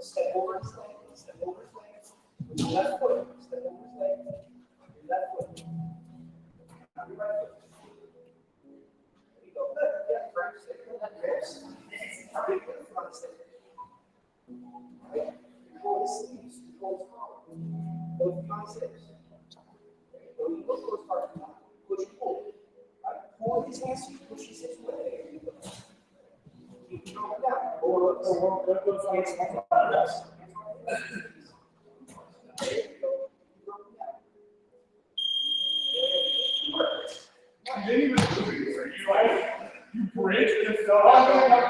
Step over his leg, step over his leg. With your left foot, step over his leg. With your left foot. Now your right foot. There you go. Yeah, practice it. Yes. Now big foot in front of the step. Right? Control the sleeves, control the collar. Go behind the steps. There you go. You look those parts now. Push and pull. Right? Pull his hands so you push his hips away. There you go. Keep going down. Or those hands on the rest. I didn't even do it. You like you bridge this stuff. All right,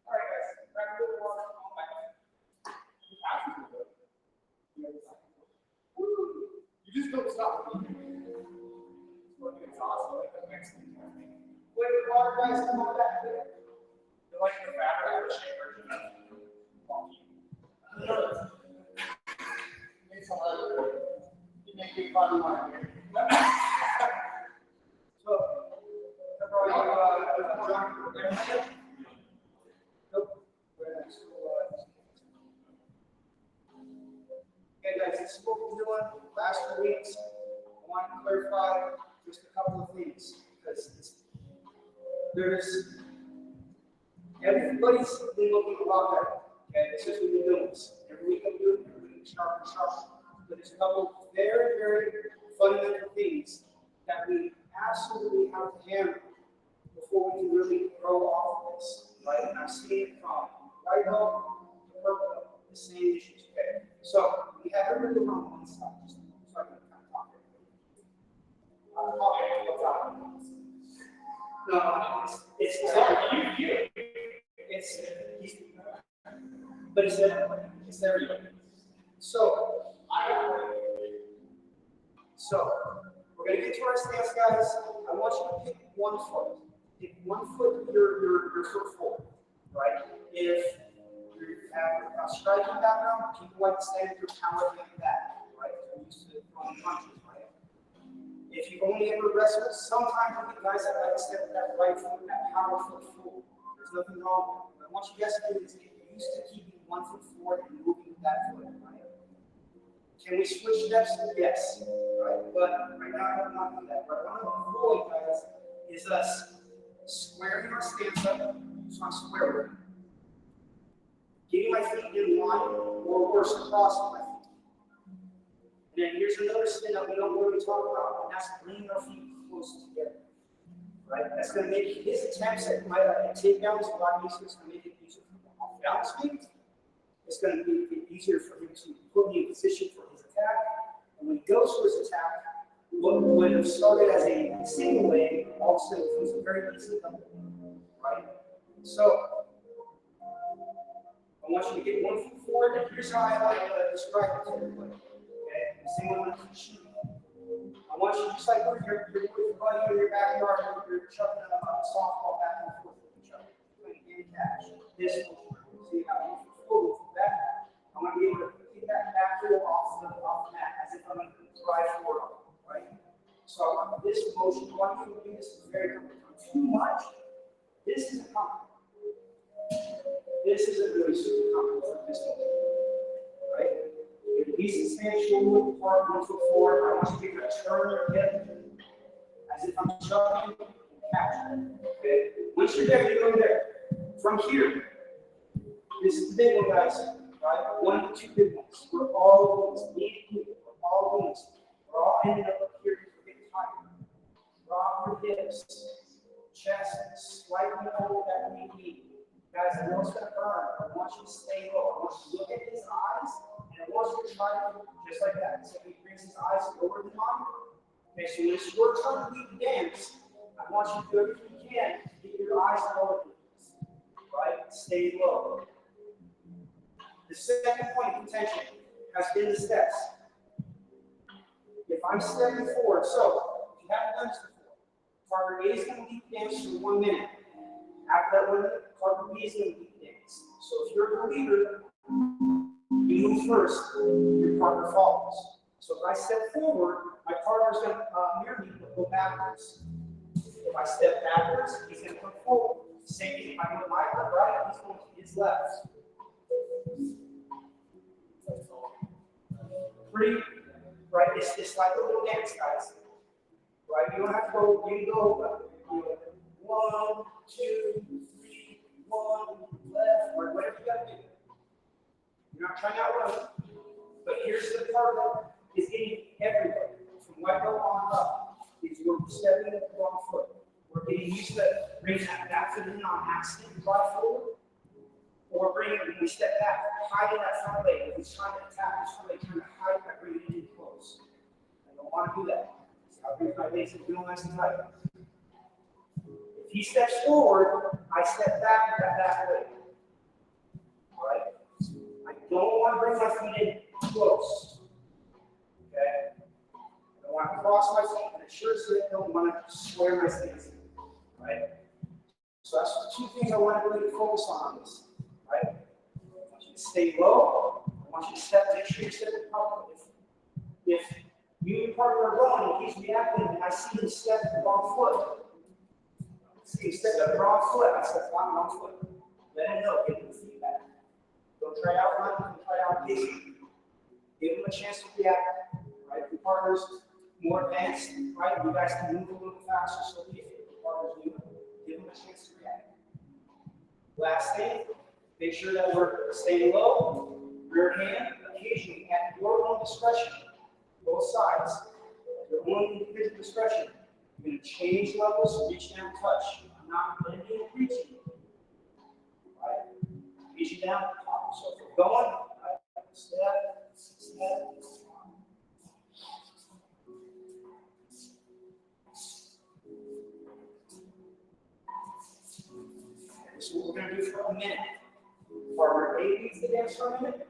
guys. Grab a little water. Come back. You just don't stop. It's awesome. Like the next thing. Wait, the water guys come on back there. They're like the fabric or shape version of it's hard. You make it fun one. So, okay, guys, this is what we're doing last 2 weeks. I want to clarify just a couple of things because there's everybody's been looking a lot better. Okay, this is what we're doing. Every week I'm doing it, every week sharper and sharper. But there's a couple of very, very fundamental things that we absolutely have to handle before we can really grow off of this. Right? And I'm seeing it from right belt to purple belt, the same issues. Okay. So we have everything on one side. So I can kind of talk no, it's sorry, but it's everywhere. It's everywhere. So we're gonna get to our stance, guys. I want you to pick one foot. Pick one foot your foot forward, right? If you have a striking background, keep it like stand your power like that, right? We're used to throwing punches, right? If you only ever wrestled, sometimes you get guys that like to step that right foot, that power foot forward. There's nothing wrong with it. But what you guys do is get used to keeping one foot forward and moving with that foot, right? Can we switch steps? Yes, right? But right now, I don't want to do that. What I want to avoid, guys, is us squaring our stance up, so I'm square. Getting my feet in line, or worse, crossing my feet. And then here's another spin that we don't really talk about, and that's bringing our feet close together. Right? That's going to make his attempts at takedowns a lot easier. It's going to make it easier for him off balance feet. It's going to make it easier for him to put me in position for his attack. And when he goes for his attack, what would have started as a single leg also becomes a very easy double. Right? So I want you to get 1 foot forward, and here's how I like to describe it to everybody. Okay? Same way with the shoe. I want you to just like when you're with your buddy in your backyard, you're chucking a softball back and forth with each other. Playing game catch. This motion. See how you feel back. I want to be able to get that back foot off the mat as if I'm going to drive forward. Right? So this motion, I want you to do this very comfortable. Too much. This isn't comfortable. This isn't really super comfortable for this motion. Right? If the piece is substantial, part 1 foot forward, I want you to be able to turn your hip as if I'm chucking and catching. Okay? Once you're there, you go there. From here, this is the big one, guys. Right? 1 to 2 big ones. We're all doing this. We're all doing this. We're all ending up here because we're getting tired. Drop your hips, chest, slightly over that knee. Guys, I know it's going to burn. I want you to stay low. I want you to look at his eyes, and I want you to try to just like that. So he brings his eyes lower than mine. Okay, so when it's your turn to lead the dance, I want you to do everything you can to get your eyes lower. Right? Stay low. The second point of contention has been the steps. If I'm stepping forward, so if you haven't done this before, partner A is going to lead the dance for 1 minute. After that 1 minute, partner B is going to lead the dance. So if you're the leader, you move first, your partner follows. So if I step forward, my partner's going to mirror me, but go backwards. If I step backwards, he's going to come forward. Same thing, if I go to my right, he's going to his left. Pretty, right? It's like a little dance, guys. Right? You don't have to go, you can go, 1, 2, 3, 1, left, or whatever you got to do. You're not trying to outrun it. But here's the part that is getting everybody, from white belt on up, is we're stepping with the wrong foot. We're getting used to bringing that back foot in on accident, drive forward, or bring it when we step back, hide in that front leg. If he's trying to attack, he's trying to hide by bringing it in close. I don't want to do that. So I bring my legs and feel nice and tight. If he steps forward, I step back with that back leg. All right? I don't want to bring my feet in close. Okay? I don't want to cross my feet, and I sure as heck don't want to square my stance. Right? So that's the 2 things I want to really focus on this. Right? I want you to stay low. I want you to step, make sure you step in properly. If you and your partner are rolling and he's reacting, and I see him step the wrong foot. See him step the wrong foot. I step on the wrong foot. Let him know. Give him the feedback. Don't try out run. Don't try out pacing. Give him a chance to react. Right? If your partner's more advanced, right? You guys can move a little faster. So if your partner's new, give him a chance to react. Last thing, make sure that we're staying low, rear hand, occasionally at your own discretion, both sides. At your own individual discretion, you're going to change levels, reach down, touch. I'm not bending and reaching. Right? Reaching down, top. So if we're going, right, step. So what we're going to do for a minute. Partner A leads the dance for a minute.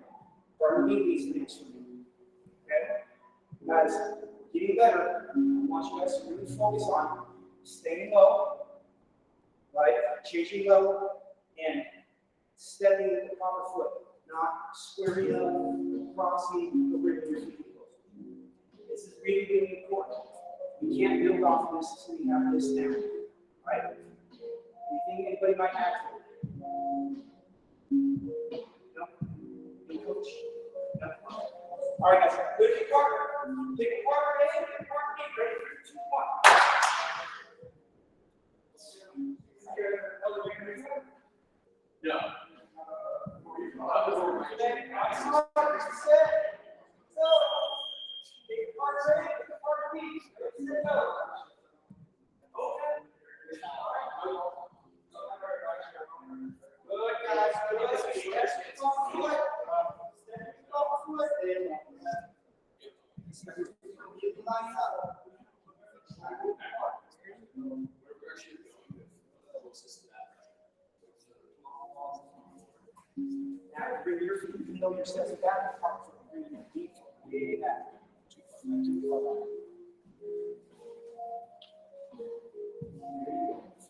Partner B leads the dance for a minute. Okay? Guys, getting better. I want you guys to really focus on staying low, right? Changing level, and stepping with the proper foot, not squaring up, crossing, or bringing your feet close. This is really, really important. We can't build off of this until we have this down, right? Anything anybody might add to it? No? No, coach? No? All right, guys. Good pick partner. Pick a partner A, pick a partner B. Ready? 3, 2, 1. No. Good, guys. Good. Step off foot. Step off foot. Keep the line up. Now, bring your feet, you know your steps back. Bring your feet way back.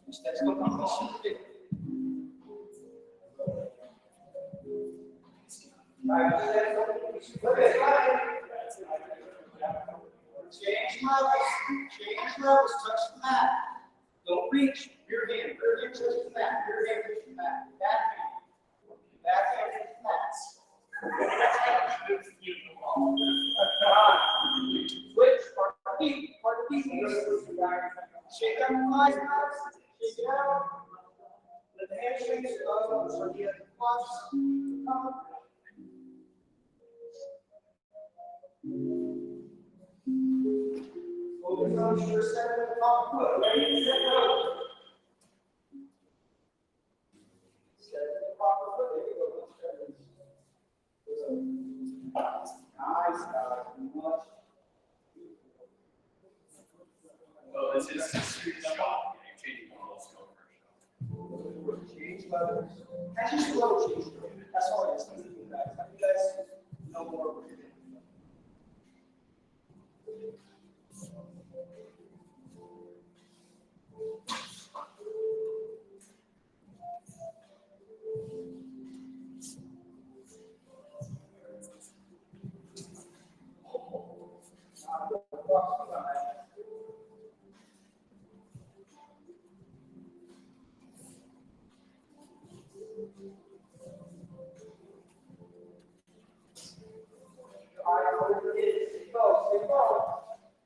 Your steps go up. Change levels. Change levels. Touch the mat. Don't reach. Your hand. Your hand touches the mat. Your hand touches the mat. Back hand. Back hand touches the mat. Switch. Part the feet. Part the feet. Shake out the thighs, guys. Shake it out. Let the hamstrings go. So you have the quads come. Focus on your center of the top foot. Ready, set, go. Center of the top foot. There you go. Nice, guys. Much. Well, it's just a street shot. Change levels. Actually, slow change. That's all it is. You guys know more what you're doing.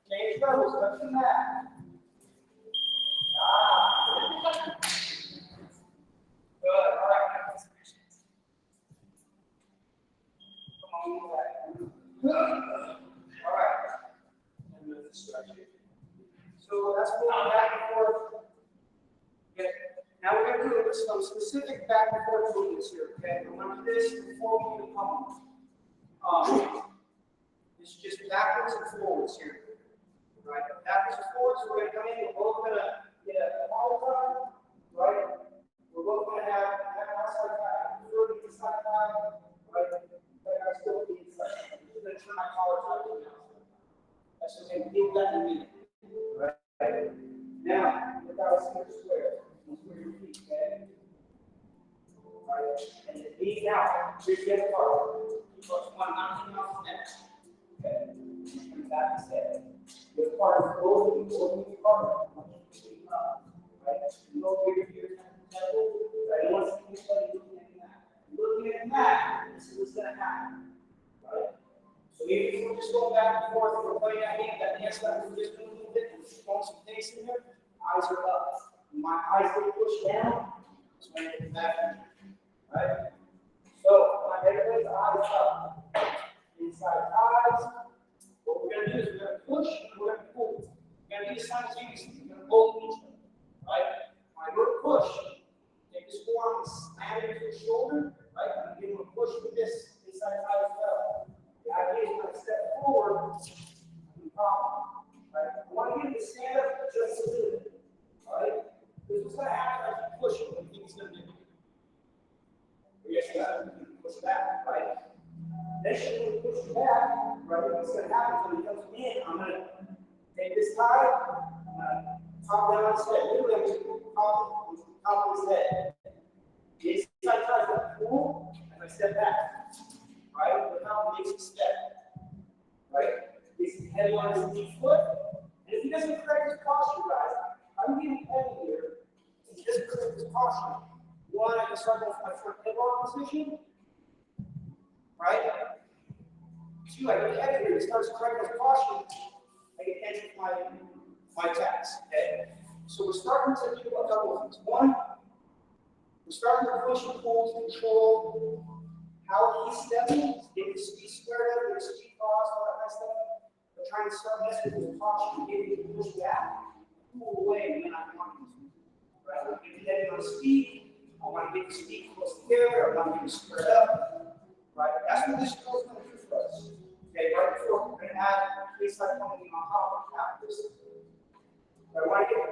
Change levels, touch the mat. Good, all right. Come on, back. All right. So that's moving back and forth. Okay. Now we're going to do some specific back and forth movements here. Okay. Remember this before we even come on. It's just backwards and forwards here. Right? Backwards and forwards, we're going to come in, we're both going to get a follow time, right? We're both going to have an outside time, the inside time, right? Like I still the inside time. I'm just going to turn my collar time to the outside time. That's just going to feel that in a minute. Right? Now, look how it's here square. You square your feet, okay? Right? And the knees out, reach the apart. Keep one knocking off the neck. Okay? Bring back the head. The part is both of you apart. Right? You go here to your temple. Right? Once you start looking at that. Looking at that, this is what's going to happen. Right? So even if we're just going back and forth, we're playing that game, that dance that we're just doing a little bit, we're just throwing some things in there, eyes are up. When my eyes get pushed down, that's when I get back. Right? So, everybody's eyes up. Inside eyes. What we're going to do is we're going to push and we're going to pull. We're going to do this simultaneously. We're going to pull each other. Right? When I go to push, take this forearm and slam it into the shoulder. Right? I'm going to push with this inside eye as well. The idea is when I step forward, I'm problem. Right? I want to get to stand up just a little bit. Right? This is what's going to happen as you push it. What do you think it's going to do? Yes, you got to push back, right? Then she will push back, right? What's going to happen when it comes in? I'm going to take this tie, top down his head. Literally, I'm just top of his head. The inside tie is going to pull as I step back, right? Look how it makes a step, right? He's heavy on his knee foot. And if he doesn't correct his posture, guys, I'm getting heavy here. If he doesn't correct his posture, one, I can start with my front hip bar position. Right? Two, I get heavy here. It starts correcting his posture. I get tension with my taps. Okay? So we're starting to do a couple of things. One, we're starting to push and pull to control how he's stepping, get his feet squared up, get his feet crossed, all that kind of stuff. We're trying to start messing with his posture, get him to push back, pull away when I'm wanting to. Right? We're getting heavy on his feet. I want to get his feet close together. I want him to spread up. Right? That's what this drill is going to do for us. Okay, right before we're going to add baseline pummeling on top of this. But I want to get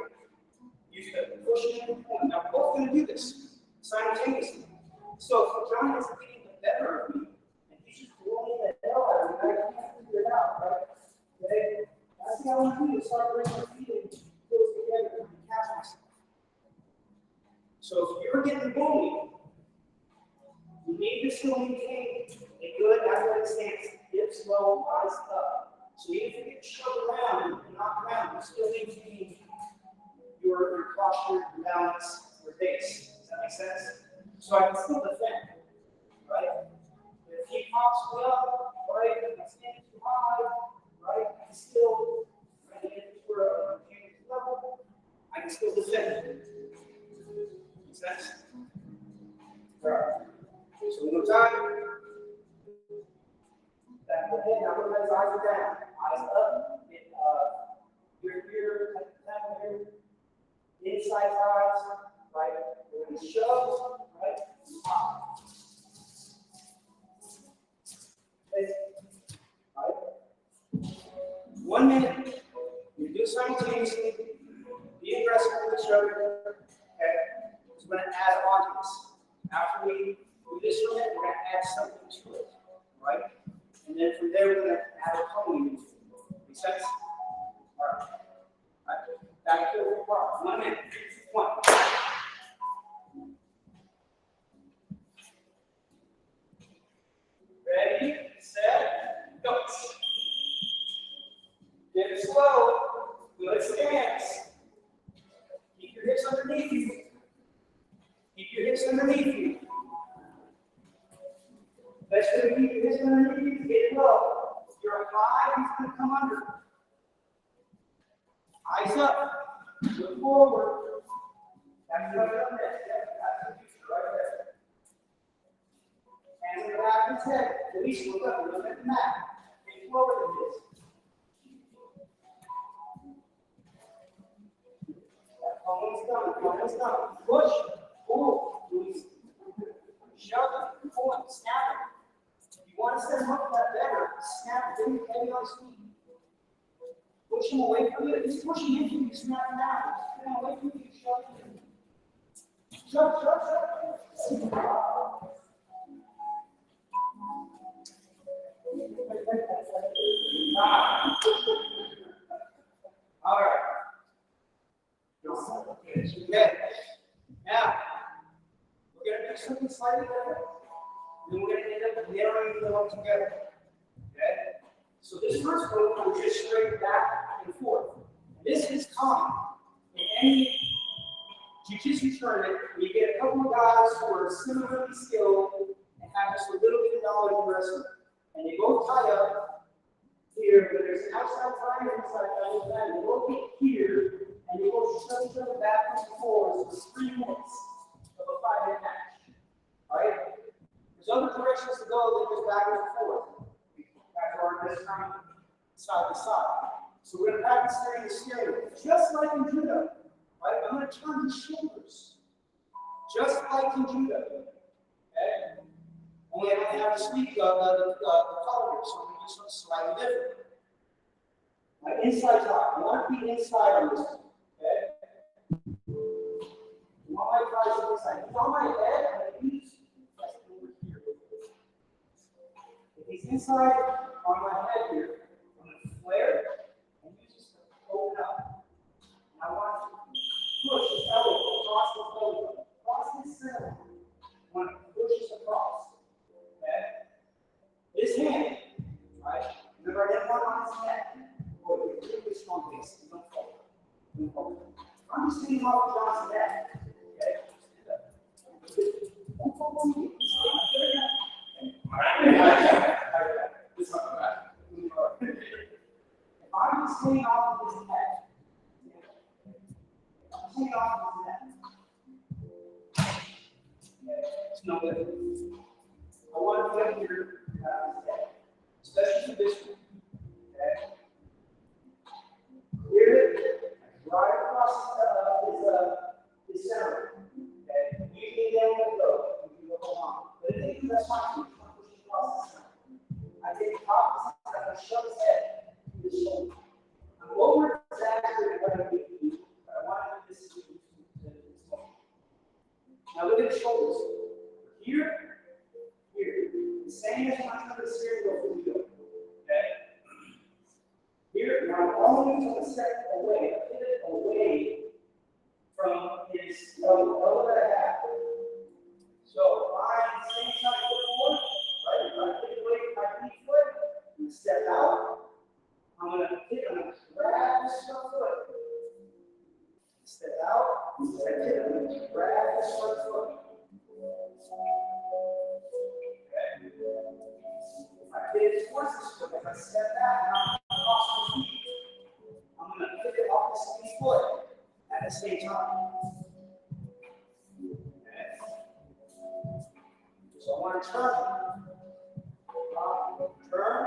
used to pushing and pulling. Now, we're both going to do this simultaneously. So if John is getting the better of me, and he's just blowing the hell out of me, I can't figure it out, right? Okay? That's the I want to do is start bringing my feet and close together and catch myself. So if you're getting bullied, you need to still maintain a good athletic stance. Hips low, eyes up. So even if you get shoved around and knocked around, you still maintain your posture, your balance, your base. Does that make sense? So I can still defend, right? If he pops me up, right, if I stand too high, right, I can still, right, get to a level, I can still defend. Make sense? All right. So one more time. Back to the head. Now everybody's eyes are down. Eyes up. Get here, here. Inside eyes. Right. We're going to shove. Right. Pop. Okay. Right. 1 minute. You do simultaneously. Be aggressive with each other. Okay. So we're going to add on to this. After we do this for a minute, we're going to add something to it, right? And then from there, we're going to add a pony into it. Make sense? All right. All right. Back to the part. 1 minute. 1. Ready, set, go. Get it slow. Good stance. Keep your hips underneath you. Keep your hips underneath you. Let's keep your hips underneath you. Get low. If you're high, he's going to come under. Eyes up. Look forward. That's what I'm there. That's the future right there. Hands in the back of his head. Release, look up. Look at the mat. Get forward in this. Almost done. Almost done. Push. Pull. Release. Shove it. Pull it. Snap it. If you want to set him up that better, snap it. Then you heavy on his feet. Push him away from you. If he's pushing into you, snap him out. Push him away from you, shove him. Shove, shove, shove. All right. Okay. Now, we're going to do something slightly different. Then we're going to end up narrowing them all together. Okay? So this first one, we're just straight back and forth. This is common in any jiu-jitsu tournament. We get a couple of guys who are similarly skilled and have just a little bit of knowledge in wrestling. And they both tie up here, but there's an outside tie and inside tie, and they both get here, and they both shove each other backwards and forwards for 3 minutes of a 5-minute match. Alright? There's other directions to go than just backwards and forwards. Back to our this time, side to side. So we're going to practice steering the steering wheel, just like in judo. Right? I'm going to turn the shoulders, just like in judo. Okay? Only I don't have to speak the color here, so I'm going to do something slightly different. My inside top. I want to be inside on this one. Okay? You want my thighs on this side. He's on my head, I'm going to use that's over here. If he's inside on my head here, I'm going to flare and use this to open up. And I want to push his elbow across his elbow, across his center. I want to push this across. Okay? This hand, right? Remember, I didn't want on his neck. Oh, it's a really strong base. Don't fall. Don't fall. I'm just sitting off of John's neck. Okay? Don't fall on me. This is not bad. If I'm just sitting off of his neck, I'm sitting off of his neck. It's no good. I want to get here, especially for this one. Okay? Clear it right across his center. Okay? Usually then here, here. Same as my under the steering wheel for you. Okay? Here, now I'm only going to step away, pivot away from his elbow that I have. So, find the same time before, right? I'm going to pivot away from my feet foot, and step out. I'm going to grab this front foot. Step out, step in, I'm going to grab this front foot. Okay. If I pivot towards this foot, if I step back, now I'm across my feet. I'm going to pivot off the same foot at the same time. Okay. So I want to turn. Turn.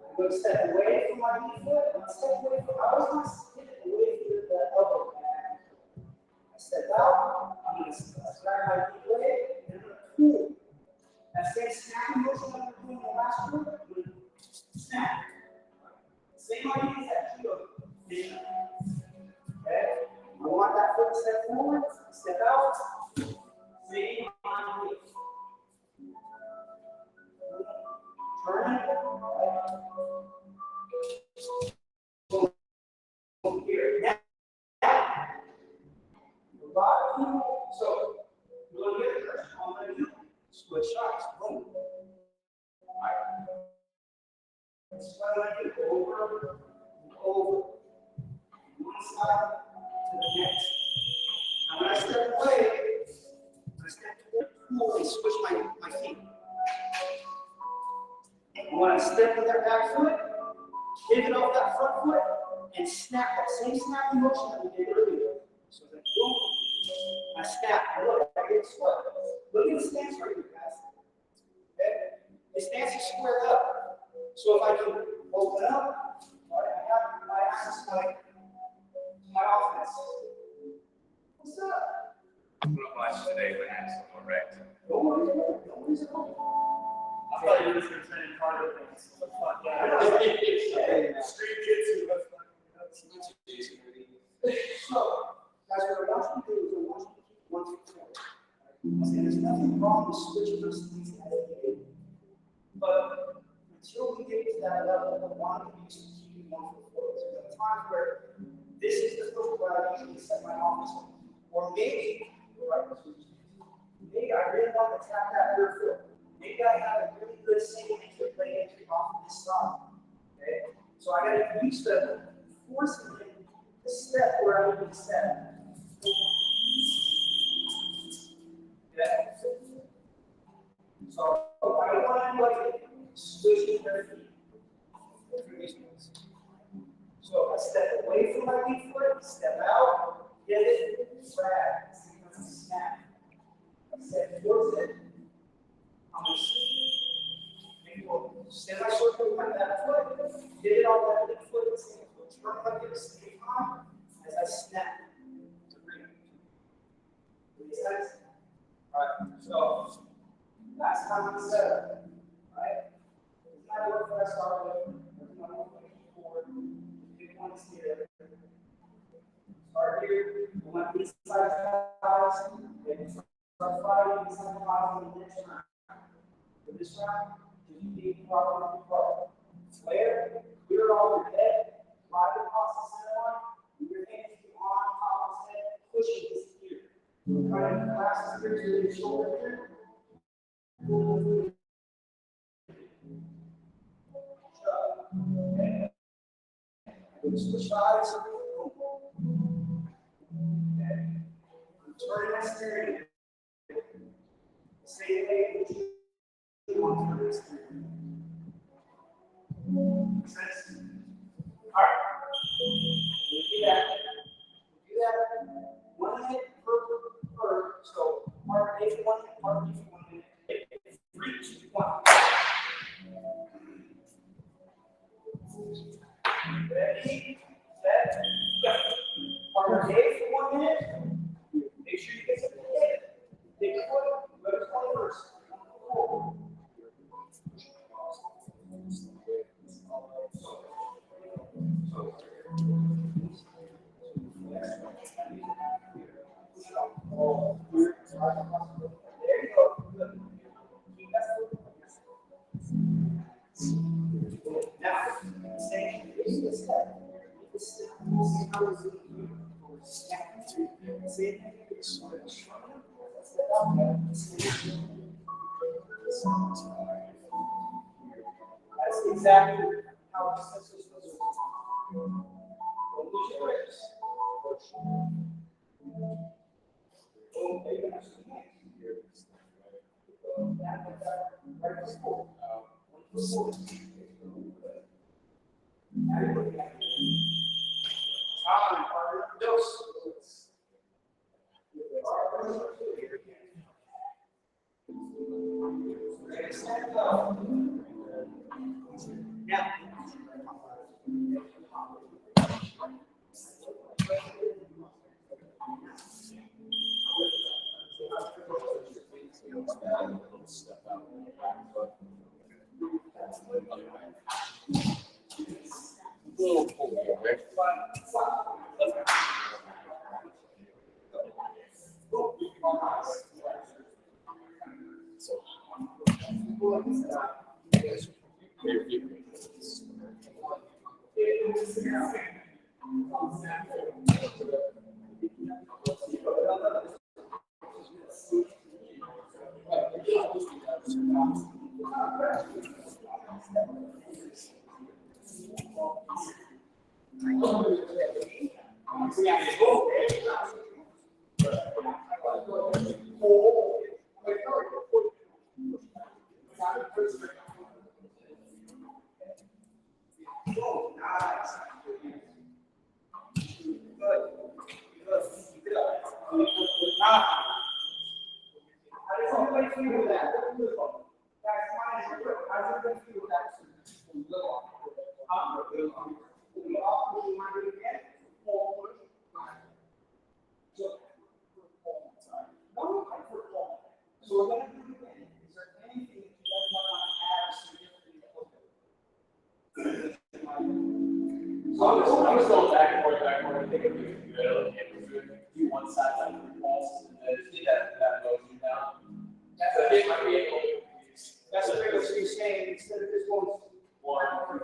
I'm going to step away from my knee foot. I'm going to step away from. I was going to step away from the elbow. I step out. I'm going to grab my knee away, and I'm going to pull. That same snapping motion that we're doing in the last one, I'm going to snap. Same idea as that judo. Okay? I want that foot to step forward, step out. Same idea. Turn it. Here. Now, a lot of people, so you want to get it first. All I'm going to do is switch shots. Boom. All right. That's what I do. Over and over. One side to the next. Now, when I step away, pull and switch my feet. And when I step with that back foot, pivot off that front foot, and snap that same snapping motion that we did earlier. So then, boom, I snap. And look, I get square. Look at the stance right here, guys. Okay? The stance is squared up. So if I can open up, all right, I have my access to my offense. What's up? I'm going to watch today when I'm so correct. Don't worry at all. I thought you were just going to train cardio things. Yeah. Street jitsu. So, guys, what I want you to do is I want you to keep one foot forward. I say there's nothing wrong with switching those things as needed. But until we get to that level, I want to be used to keeping one foot forward. So there's a time where this is the foot where I usually set my office on. Or maybe, maybe I really want to tap that rear foot. Maybe I have a really good single entry play entry off of this side. Okay? So I got to use the forcing him to step where I need to step. Okay? So I don't want to like switching their feet. So I step away from my weak foot, step out, get it, grab, snap. Step towards it. I'm going to stand my shoulder with my back foot, get it on that big foot, turn like this, same time as I snap to bring it. Makes sense? Alright, so last time we set up, right? It's not work that I started with, it's not work that I keep forward. Pick one here. Start here, we want these side thighs, and start fighting these side thighs in the next round. For this round, just be properly apart. Flare, clear all your head, slide across the center line, and your hands on top of his head, pushing his ear. Try to collapse his ear to his shoulder here. Okay. Switch sides. Okay. Turn that steering. Same way you want to turn this steering. Makes sense? All right. We'll do that. We'll do that. 1 minute per. So, part A for 1 minute, part B for 1 minute. 3, 2, 1. Ready, set, go. Part A for 1 minute. Make sure you get some head. Take your foot, go to 21st. Forward. There you go. Good. use this head. See how it's snap. See? That's exactly how the system is supposed to work. Don't lose your grips. I'm just going back and forth, and think of it. Do one side like three balls, and then see that motion down. That's a big That's the biggest thing saying instead of just going one.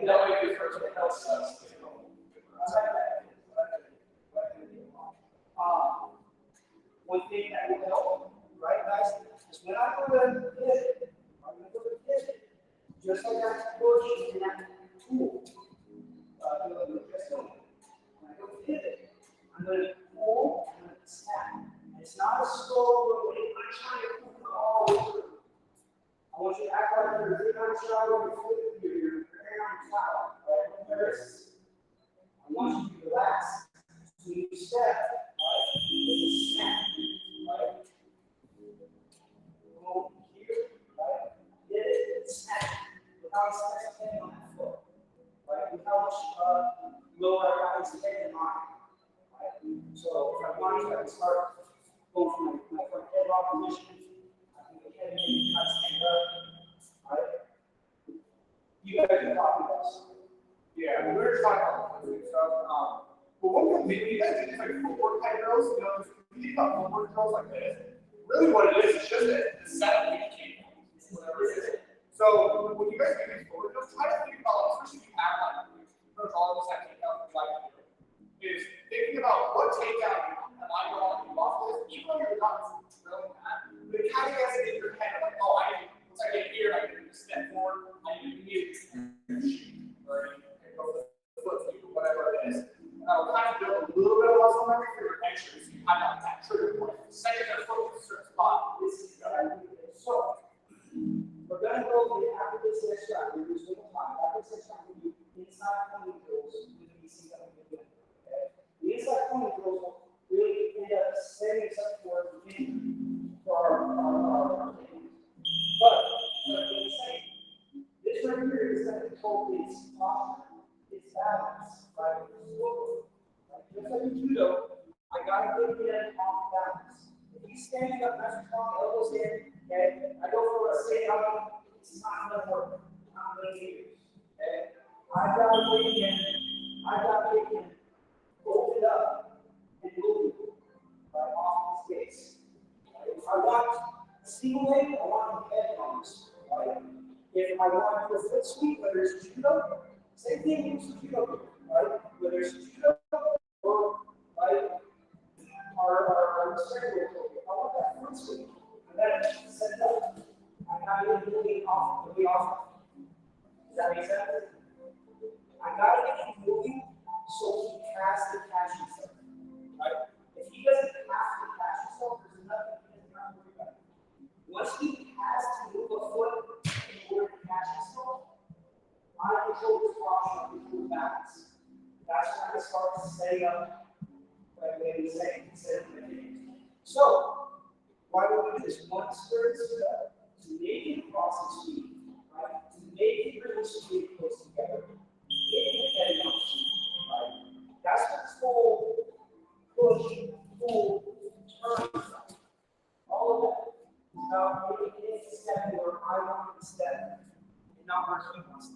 That way, if first one else one thing that will help, right, guys, is when I go to hit, I'm going to go to hit, just like that push and that tool. When I go to hit it, I'm going to pull and I'm going to snap. And it's not a slow rolling. I'm trying to pull it all the way through. I want you to act like you're sitting on a shower, you're preparing on a towel, right? I want you to relax. So you step, right? With a snap, right? Go here, right? Get it, snap. Look how it's standing on that foot, right? Look how much lower I can stand on, right? So if I want to, I can start going from my front head off position. I can go ahead and maybe try to stand up, right? You guys are talking about this. Yeah, we were talking about stuff. But one thing you guys do is like footwork type drills. You know, if you think about footwork drills like this, really what it is just the setup you can. Whatever it is. So when you guys do these footwork drills, try to think about, especially if you have like all of us have takedown like is thinking about what takedown am I going to do off this, even though you're not drilling that, but it kind of gets in your head like, oh, once I get here, I can step forward, I need to shoot, or whatever it is. Kind of build a little bit of muscle memory for your entry, so you have that trigger point. The second that focus a certain spot, this is So, we're going to go after this next round. We're just going to talk after this next round. We do inside pointing drills with the BC that we're doing. Okay? The inside pointing drills will really end up setting us up for our things. But, this right here is going to control its posture, its balance, right? Just like in judo, I got to get in off balance. If he's standing up nice and strong, elbows in, okay, I go for a sit out, it's not going to work. Not going to use. Okay? I've got to get in, hold it up, and move right off the space. I want Single leg, I want to head on this, right? If I want to do a foot sweep, whether it's judo, same thing as judo, right? Whether it's judo or, right, our circular program. I want that foot sweep. And then set it up. I'm not even moving off the way off. Does that make sense? I gotta get him moving so he has to catch himself. Right? If he doesn't have to catch himself, there's nothing he can not worry about. Once he has to move a foot in order to catch himself, I control his posture, control balance. That's when I start setting up, like we say, so, why would we do this? One spirit step to make it cross the speed, right? To make it really speed close together. Making it head on speed, right? That's what this whole push, pull, turn is about. All of that is about making it step where I want to step and not where he wants to.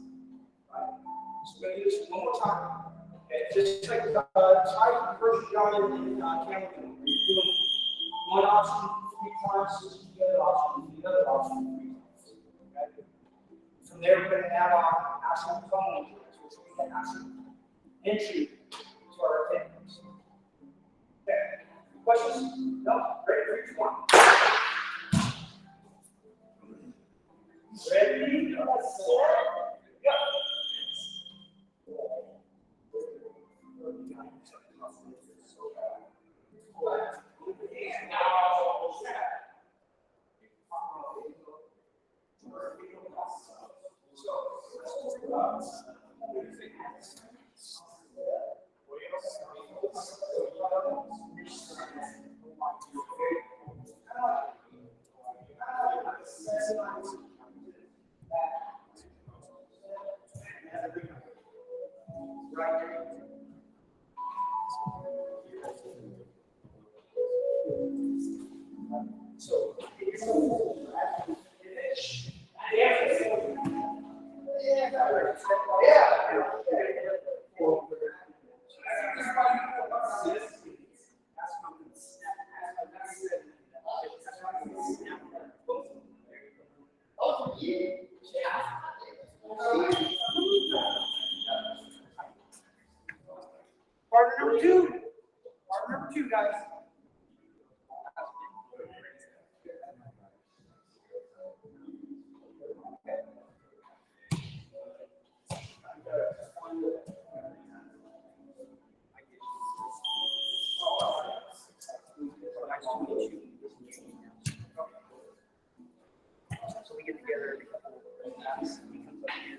Right? So we're going to do this one more time. Okay, just like try first John and Cameron. You're doing one option 3 times, switch to the other option 3 times. Okay? From there, we're going to add on actual phone injuries, which will be the actual entry to our techniques. Okay, questions? No? Great, 3, 2, 1. Ready? Set. Go. Part number two, guys. So we get together every couple of months. He comes up here.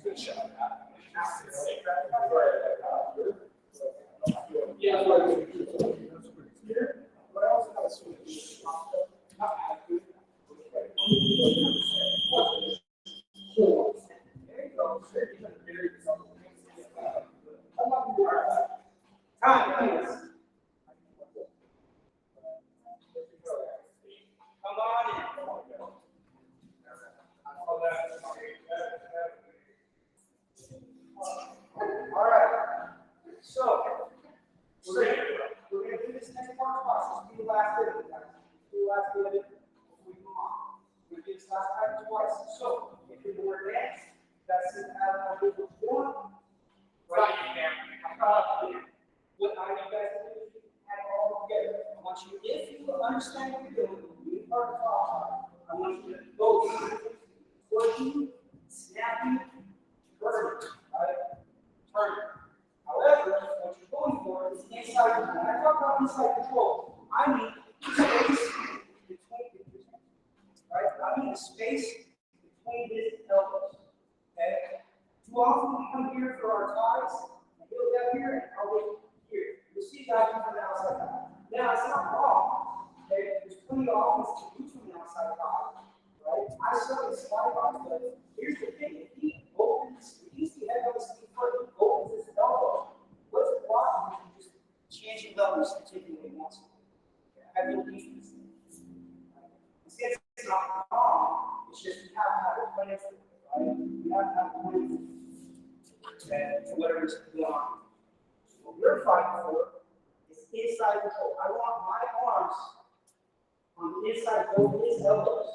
Good shot. Yeah, what else have I switched? Not active. There you go. Time, please. Come on in. All right. So, we're going to do this next part class. This will be the last bit of it, guys. This will be the last bit of it before we move on. We're going to do this last time twice. So, if you're more advanced, that's it. I do one. Right. What I want you guys to do is add it all together. I want you, if you understand what you're doing, you are taught. I want you to go through, pushing, snapping, turning, right? Turning. However, what you're going for is inside control. When I talk about inside control, I mean space between, right? I mean the space between his elbows. Okay? Too often we come here for our ties, and he'll get here, and I'll wait here. You'll see guys from the outside tie. Now, it's not wrong. Okay? There's plenty of offense to do from the outside tie. Right? I started slide box, but here's the thing. If he opens, if he's the head of his foot, he opens his elbow. What's the block? You can just change the levels to take away once. I think defense. Since it's not wrong, it's just you have to have a plan for it, right? You have to have a plan for whatever's going on. What we're fighting for is inside control. I want my arms on the inside of both his elbows,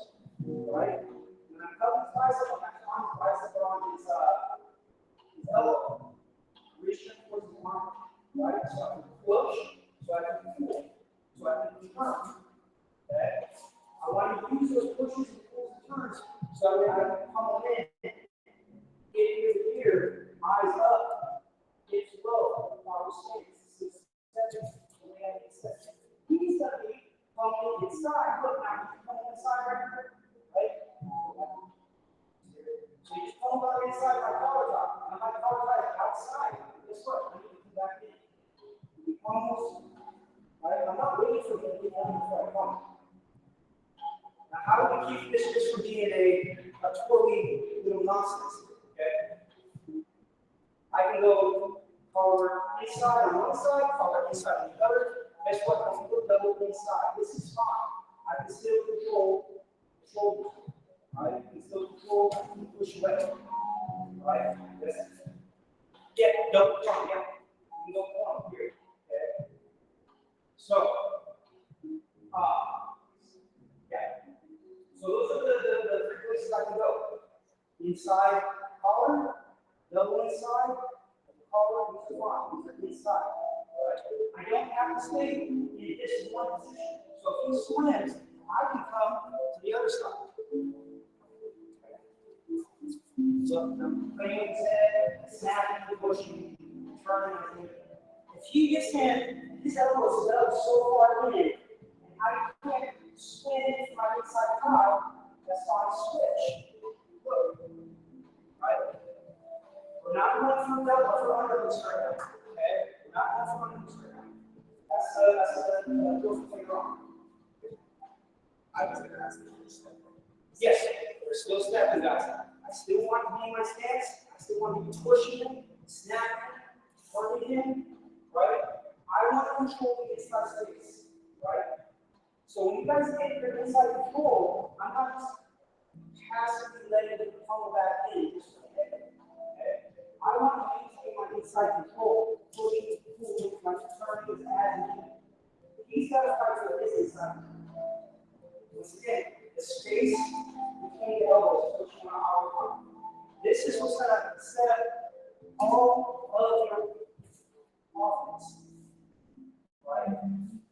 right? When I'm cutting his bicep, I'm not on his bicep on his elbow. Reaching towards his arm, right? So I can push, so I can pull, so I can turn. Okay? I want to use those pushes and pulls and turns so that I can come in, get his ear, eyes up, hips low, proper stance. This is the way I expect it. He's going to be coming inside. Look, now he's coming inside right here, right? So you just pull on the inside of my collar top. And my collar top is outside. Guess what? I need to come back in. He comes, right? I'm not waiting for him to get down before I come. Now, how do we keep this from being a twirly little nonsense? Okay? I can go collar inside on one side, collar inside on the other. Guess what? I can put double inside. This is fine. I can still control the shoulders. Right? I can still control, I can push away. Right? Yes. Yeah, double jump, yeah. You can go one here. Okay? So, yeah. So those are the three places I can go. Inside collar, double inside, collar, these are fine. These are inside. Right? I don't have to stay in this one position. So if he swims, I can come to the other side. So I'm playing his head, snapping, pushing, turning his head. If he gets in, his elbow is up so far in, and I can't swing from my inside tie, that's why I switch. Look, right? We're not going from that one for under this right now. Okay? We're not going from under this right now. That's the goes thing wrong. I was going to ask you to step up. Yes, we're still stepping, guys. I still want to be in my stance. I still want to be pushing him, snapping, working him, right? I want to control the inside space, right? So when you guys get your inside control, I'm not just passively letting it come back in. Okay? I want to maintain my inside control, pushing, pulling, my turning is adding. He's got to fight for his inside control. Once again, the space between the elbows, which you want to outline. This is what's going to set up all of your offense. Right?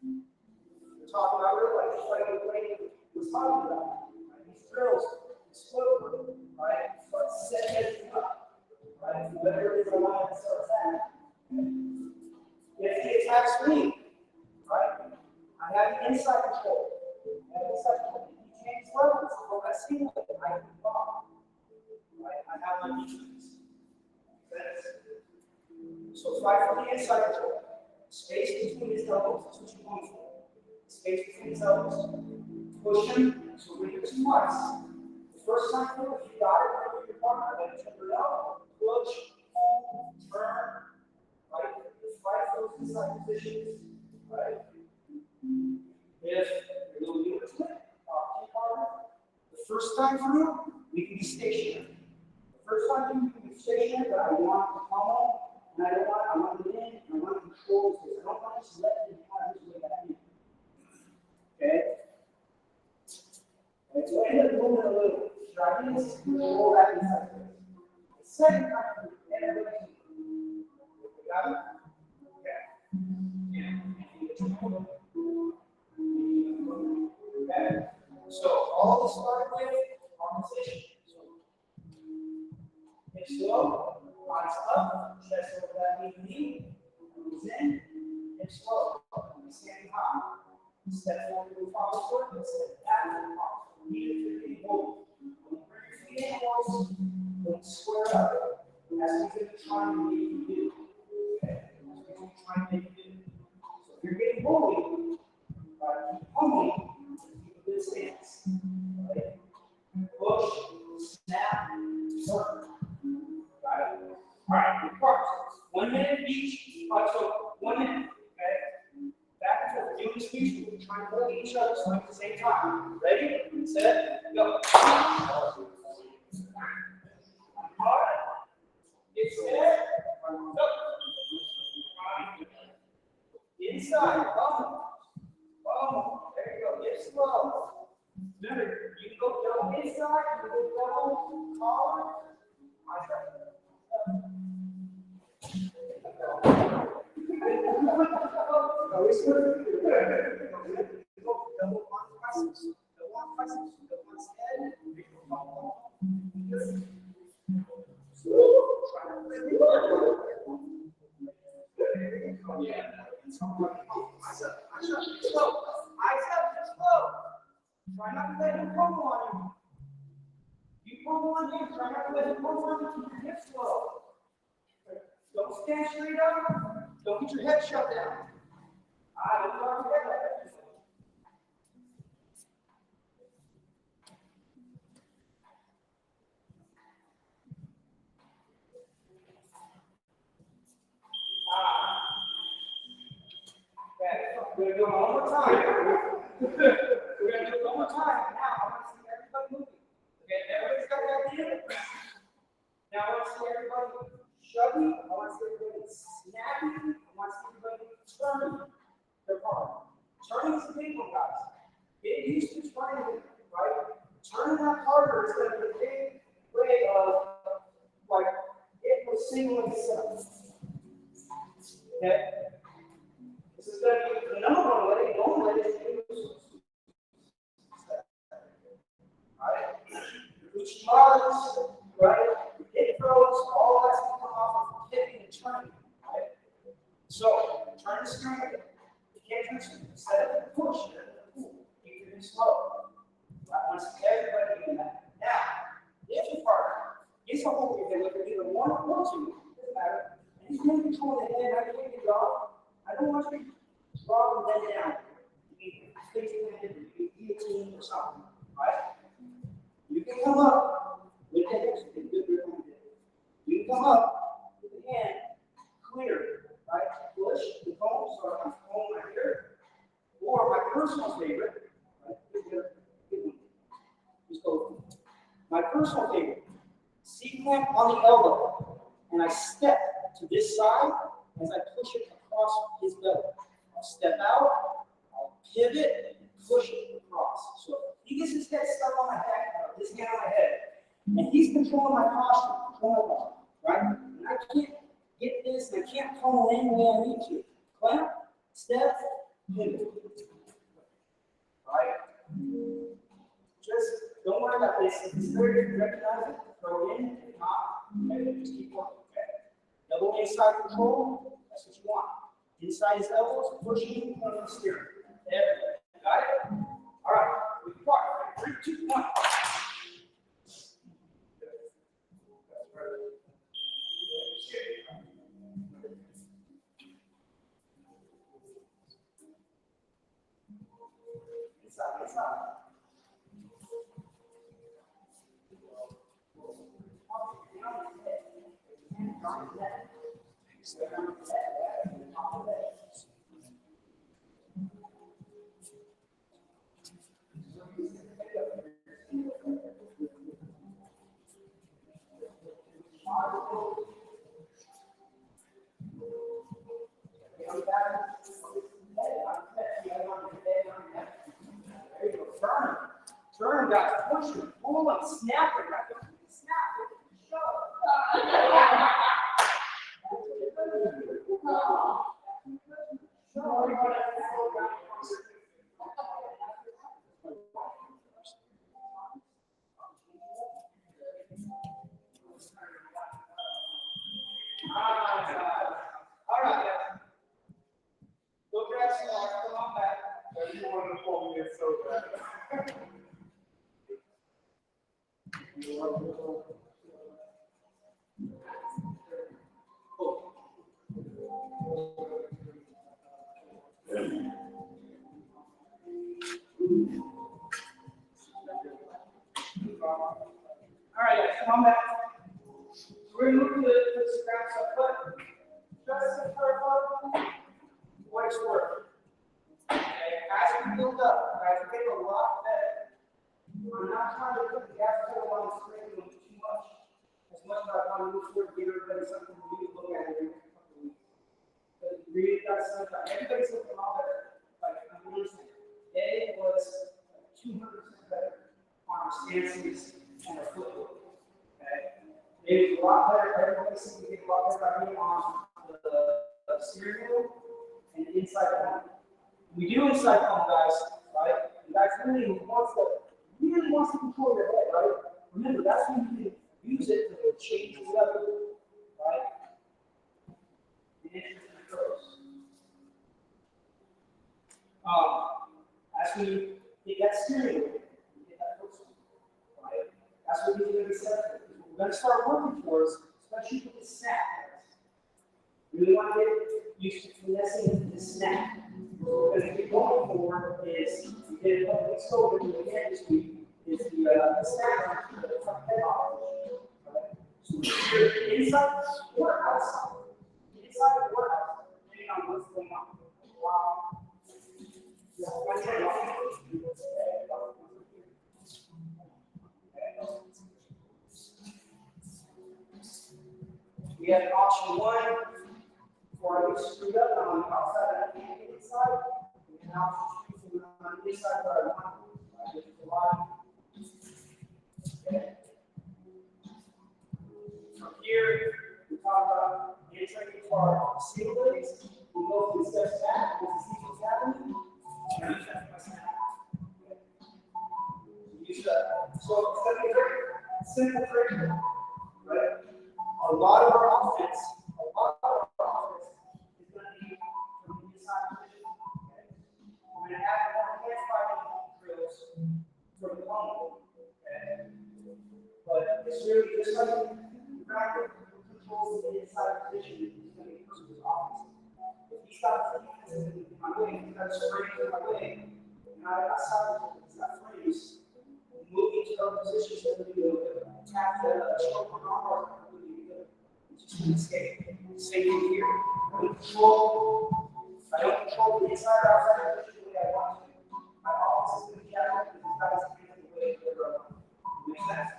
We're talking about real life, just like the way was talking about. Right? These drills, this footwork, right? Start setting everything up. Right? Whatever it is I want to start at. If he attacks me, right? I have the inside control. I have the inside control. Change levels, so I see what I can follow. Right? I have my weaknesses. So fight for the inside control. Space between his elbows, that's what you're going for. Space between his elbows. Push him, so we do this twice. The first time through, if you got it with your partner, then turn it out. Push, pull, turn. Right? Fight for those inside positions. Right? If you're a little new to it, the first time through, we can be stationary. The first time through, we can be stationary, but I want to come on, and I want to get in, and I want to control this. I don't want to just let him have his way back in. Okay? And so end up moving a little. Driving this, roll back inside. The second time through, everybody can move. Got it? Okay. Okay. So all this started with conversation. So hips low, eyes up, chest over that knee, moves in, hips low, standing high. Step forward to a forward foot, step back to the forward. Knee to the knee, hold. Bring your feet in close, don't square up. he's going to try and make you do. Okay? He's going to try and make you do. So if you're getting bullied, keep pulling, keep a good stance. Right? Push, snap, turn. Got it? All right, requires 1 minute each. So 1 minute. Okay? Back and forth. Doing this speech, we're trying to hold each other at the same time. Ready? Set, go. All right. Get set. Go. Inside. Bum. Bum. There you go. Get slow. Remember, you can go double inside, you can go double collar. I try. Double on prices. Double on prices. Double on head. Try not to let him pull on you. You pull on him. Try not to let him pull on you. Keep your hips low. Don't stand straight up. Don't get your head shut down. Don't drop your head like that. Okay, we're going to do it one more time. We're going to do it one more time. Now, I want to see everybody moving. Okay, everybody's got that in. Now, I want to see everybody shoving. I want to see everybody snapping. I want to see everybody turning their part. Turning is a big one, guys. Get used to turning, right? Turning that harder is going to be a big way of, like, getting a single itself. Okay? This is going to be the number one way. Don't let it do. Right? Which mugs, right? Hip throws, all that's going to come off of kicking and turning. Right? So, turn the steering wheel. You can't just set up and push it. You can do slow. I want to see everybody doing that. Now, if your partner gets a hold of your head, whether either one or two, doesn't matter, and he's going to control the head, I can't get off. I don't want you to drop and bend down. You can face the head, you can guillotine or something, right? You can come up with the hips, you can do your own head. You can come up with the hand clear, right? Push the comb, so I'm comb right here. Or my personal favorite, right? Just go. My personal favorite, C-clamp on the elbow, and I step to this side as I push it across his belly. I'll step out, I'll pivot, and push it across. So he gets his head stuck on my back, his hand on my head, and he's controlling my posture, right? And I can't get this, I can't pull any way I need to. Clamp, step, pivot. Right? Just don't worry about this. If it's clear, you recognize it, throw it in. If not, just keep working. Okay? Double inside control, that's what you want. Inside his elbows, pushing, point on the steering. There. Got it? All right. We part. 3, 2, 1. Inside. Turn, guys. Push it. Pull up. Snap it. Snap it. Shove. All right, guys. Go grab some water. Come on back. You want to pull me in so bad. All right, guys, come on back. We're going to move to the scratch up foot. Just to clarify what it's worth. Okay, as we build up, guys, we get a lot better. We're not trying to put the gas pedal on the screen too much. As much as I want to move forward, give everybody something new to look at in the next couple of weeks. But really, that's something everybody's looking a lot better. Like, I'm listening. Today was 200% better on our stances and our footwork. Okay? It was a lot better. Everybody seems to get a lot better on the steering wheel and inside the helmet. We do inside the helmet, guys, right? You guys really wants to control your head, right? Remember, that's when you can use it to change the level, right? The entries and the curves. As we get that steering wheel, we get that foot, right? That's what we're going to be set for. We're going to start working towards, especially with the snap. We really want to get used to finessing the snap. What we're going to be going for is, we did a couple weeks ago, but we can't this week, is the snap on the front head off. Right? So either inside or outside. Inside or outside, depending on what's going on. Wow. Yeah, one head off. We have option one for a screwed up on the outside and the inside. We have option two for on the inside where I want the line. Okay. From here, we talk about entering into our single legs. We'll go through steps back, we'll see what's happening. And use that for my snap. Okay. Use that. So it's going to be a very simple trick, right? A lot of our offense is going to be from the inside position. Okay? We're going to add more hand-fighting drills from the home. Okay? But it's really just like the practice controls the inside position is going to be person's offense. If he stops the defense in my way, he's got to spring in my way, and I stop it, he's got frames. Moving to other positions that we do, tap the choke on our just an escape. Same thing here. I don't control the inside or outside position the way I want to. My offense is going to be out because it's not as good as the way they're running. Makes sense?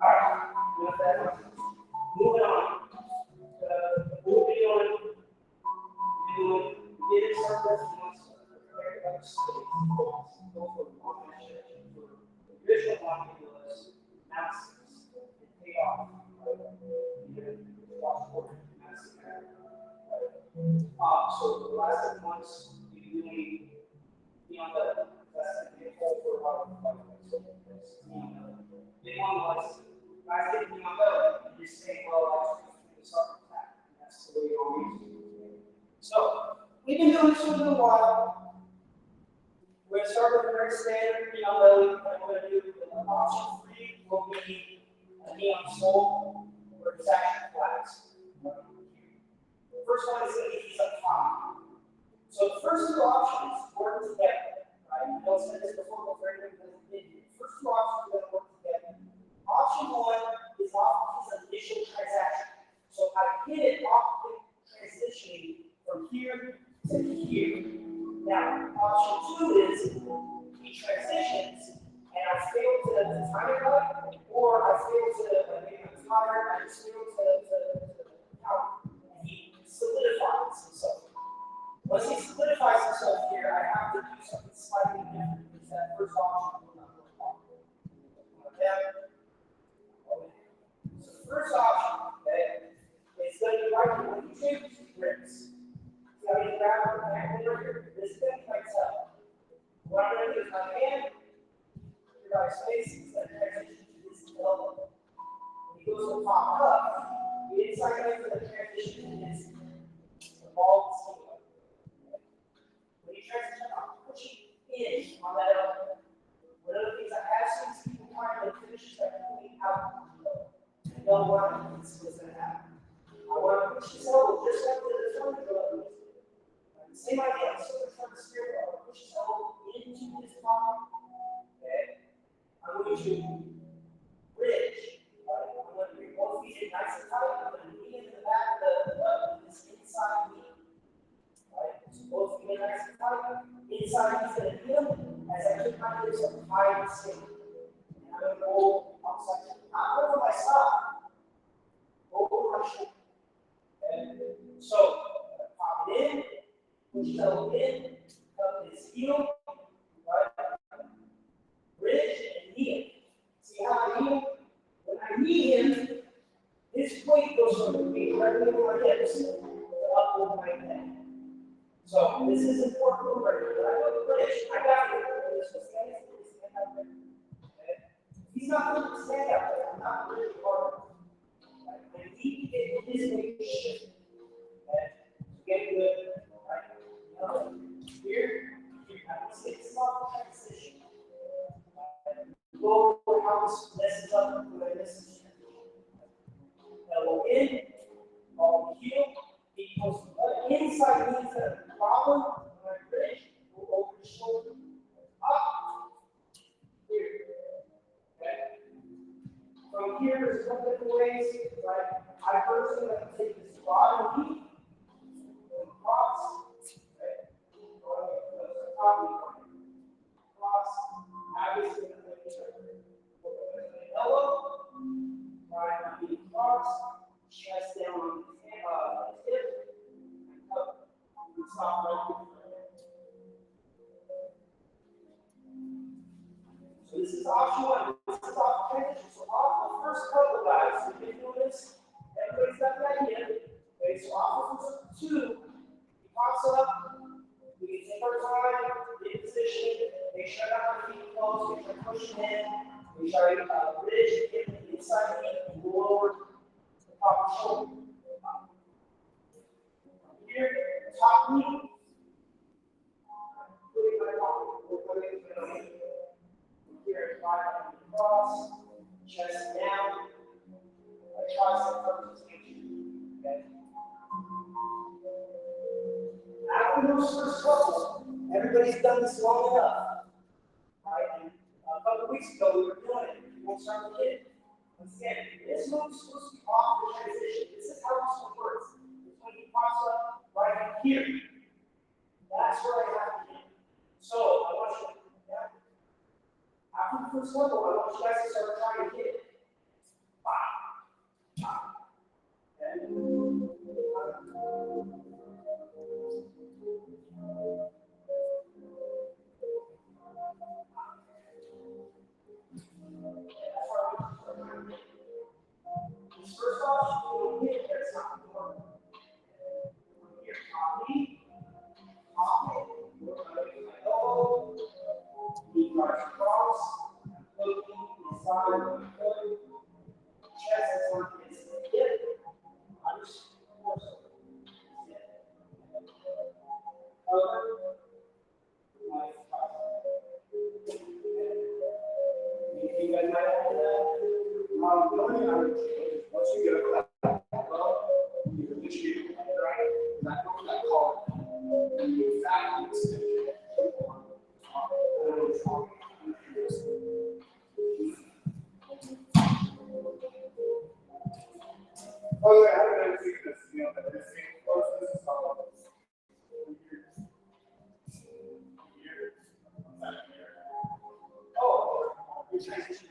Alright, with that, moving on. Moving on. Get it started once. Go for long action. The original one was analysis. It paid off. So the last 7 months, we really be on the less than for a lot of big one was guys didn't be on the and just saying, well, I start with that. And that's the way we always do. So we've been doing this for a little while. We're going to start with a very standard knee on belly, and we're going to do option 3 will be a knee on sole or traction flags. The first one is going to be up top. So the first 2 options work together. Right? I know I said this before, but for anyone who doesn't get it, the first 2 options are going to work together. Option 1 is off his initial transaction. So I get it off the transitioning from here to here. Now, option 2 is he transitions and I fail to time it right, or I fail to make a tire, I just fail to count. And he solidifies himself. Once he solidifies himself here, I have to do something slightly different because that first option will not work. Okay? So the first option, okay, is going to be right here. When you change the grips, see how you grab the hand over here? This thing points up. What I'm going to do is my hand, here by space, is going to transition to this elbow. When he goes to pop up, the inside leg for the transition is the ball is still up. When you transition, I'm pushing in on that elbow. One of the things I have seen people trying to finish by pulling out the elbow. I don't know what's going to happen. I want to push this elbow just up to the front of the elbow. Same idea. I'm still trying to steer the push his elbow into his pocket. Okay. I'm going to bridge. Right? I'm going to bring both feet in nice and tight. I'm going to knee into the back of this inside knee. Right? So both feet in nice and tight. Inside knee's going to heel as I keep my hips up high and steady. And I'm going to go outside. Not over my side. Over my shoulder. Okay? So, pop it in, push his elbow in, up his heel, right? Bridge and knee. See how I kneel? When I knee him, his weight goes from being right over my hips to up over my head. So, this is important right here. When I go to bridge, I got it. Stand out there. Okay? He's not going to stand out there. I'm not really hard. I need to get his weight to shift. Get good, right? Here, it's not a transition. Go over how this messes up the way this is. Elbow in, elbow heel, equals inside knee to the bottom, right bridge, go over the shoulder, up, here. Okay? From here, there's a couple different ways, right? I personally like to take this bottom knee. Cross, okay? Cross, obviously, elbow, right, cross, chest down on the hip, and up, stop right. So this is option one. This is off transition. So off the first couple, guys, so you've been doing this, everybody's got that idea. Okay, so off the first two. Pops up, we can take our time, get position, make sure I got my feet closed, make sure I push in, make sure I bridge, get the inside knee, and go over the top shoulder. Here, top knee, putting my pocket, here, right across, chest down, tricep versus extension. Okay. After those first couple, everybody's done this long enough. Right? And a couple of weeks ago, we were doing it. We won't start with it. Once again, this move is supposed to be off the transition. This is how this one works. It's when he pops up right here. That's where I have to hit. So, I want you to, after the first couple, I want you guys to start trying to hit it. First off, you hit that's not important. Here, top knee, look at my elbow, knee drives across, looking inside of my foot, chest is working against the hip, torso, cover, nice top. You guys might have that. The only thing I would change, once you get up that elbow, you can initiate it right, not go to that collar, and you fat extension. Oh yeah, I don't know if you can see that this thing close to this collar. Oh, you're transitioning.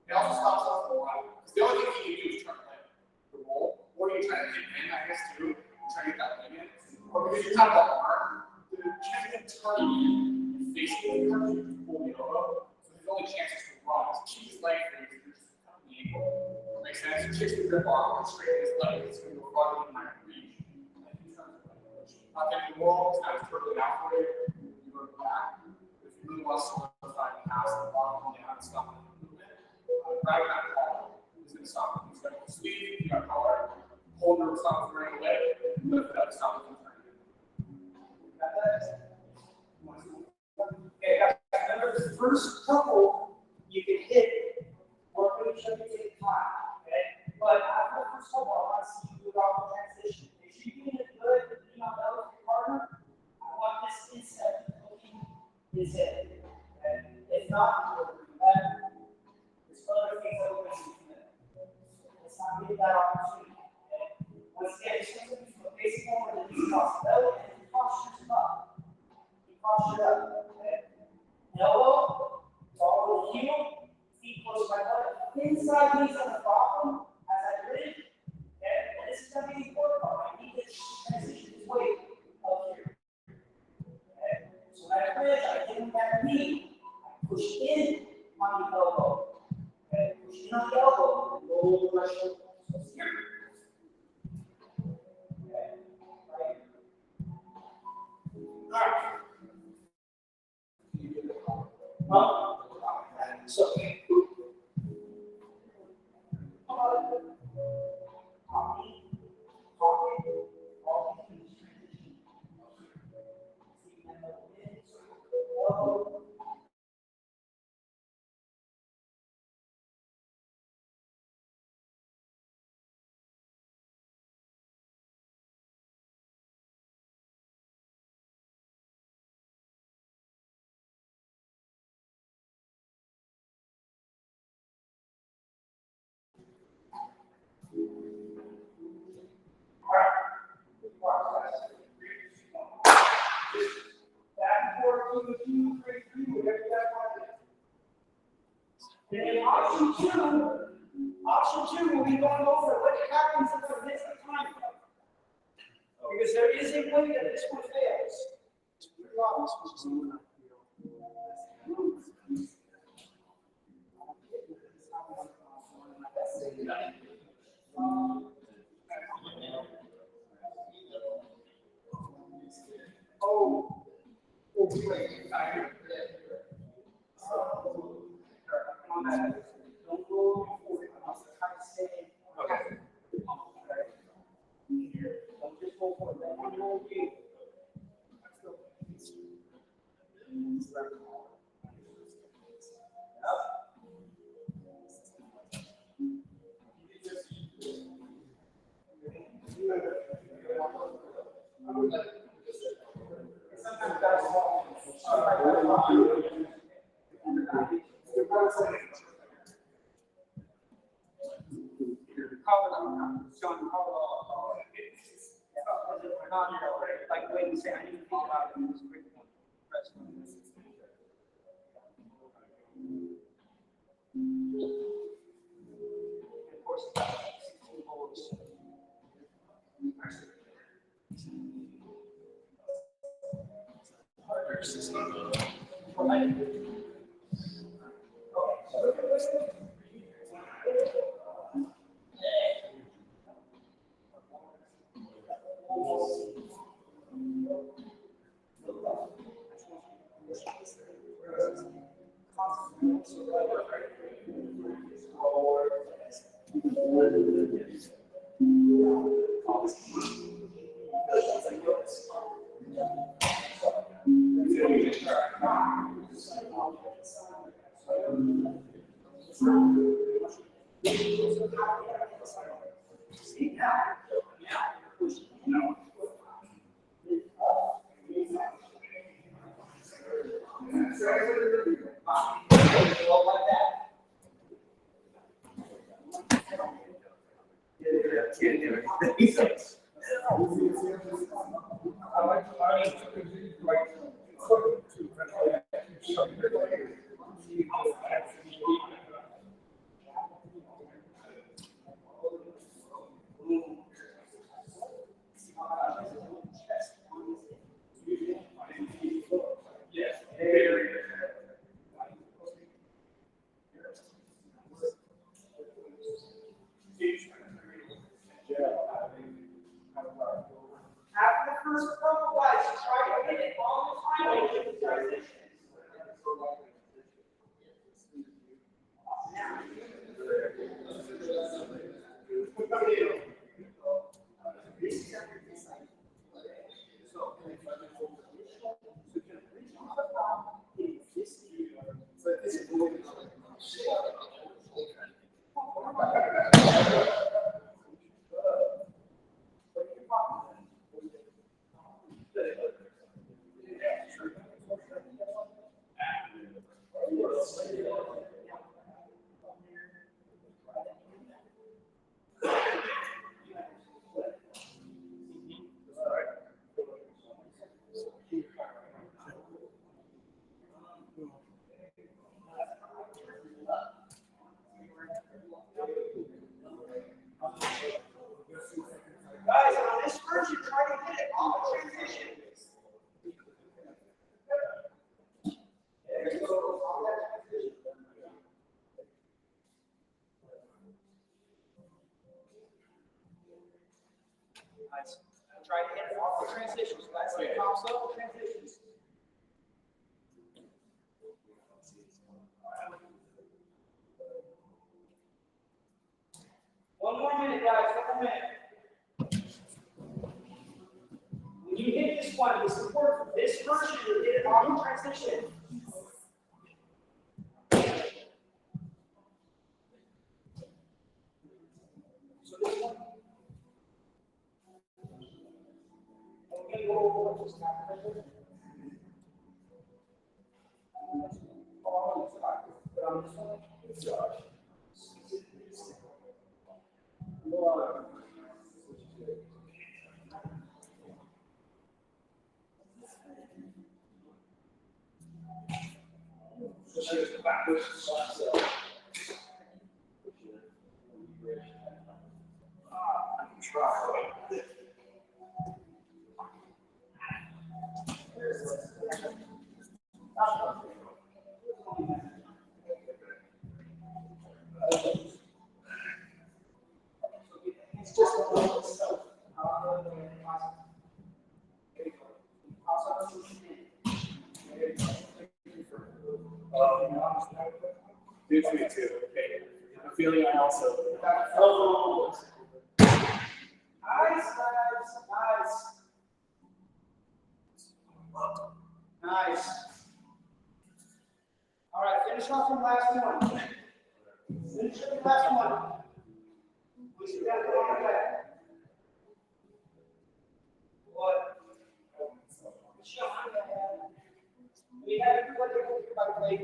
It also stops off the line. The only thing you can do is try to like the roll, or you try to hit in, I guess, too. Try to get that leg in. Or because you're kind of the arm, the chance of turning in, facing the arm, you can pull the elbow. So his only chance is to run. To keep his leg free, you're just kind of the ankle. Makes sense. He kicks the grip off and straighten his leg. It's going to go farther than my reach. And he turns the leg. Not that you roll, it's not as totally out for you. You go back. If you really want to solidify the pass, the bottom, you have to stop it. Grab that collar. He's going to stop. He's going to sleeve. You got collar. Hold shoulder stops right away. Lift up, stop. Got that? Okay, guys, remember the first couple you can hit, work with each other, take time, okay? But after the first couple, I want to see you do all the transition. If you're doing it good, you know, that was your partner, I want this instep looking his head. Okay? If not, there's other things that we're going to do. Let's not give that opportunity. Okay? Once again, just think of it from a basic one where the knee crosses out and the posture's up. Posture up, okay? Elbow, follow the heel, feet close to my butt. Inside knees on the bottom as I bridge, okay? And this is going to be the important part. I need to transition this weight up here, okay? So when I bridge, I get with that knee, I push in on the elbow, okay? Push in on the elbow, and roll my shoulder. So it's here. Okay? Right. All right. So, back, 4, 2, 2, 3, 3, whatever you guys want to do. Then in option two, we'll be going over what happens if there is a time cut. Because there is a way that this one fails. It's pretty obvious. Wait. Don't go forward. I'm trying to stay. Okay. Don't just go forward. Let me roll you. Sometimes guys walk. Like the way you say, I need to think about it. It's a great point. Press one. Of course, 16 volts. After the first couple guys, try to hit it all the time. Guys, on this version, try to hit it on the transition. There you go. On that transition. Nice. Try to hit it off the transitions. That's the top level transitions. One more minute, guys. One more minute. When you hit this one, it's important. This version, you hit it on the transition. So this one. I'm going to go over what just happened. But on this one, it's it's just a little stuff. Do to me too. Okay. I'm feeling I also. Oh. Nice, nice. Nice. All right, finish off the last one. Finish up the last one. We should have to go on that. What? We have to put it by the way.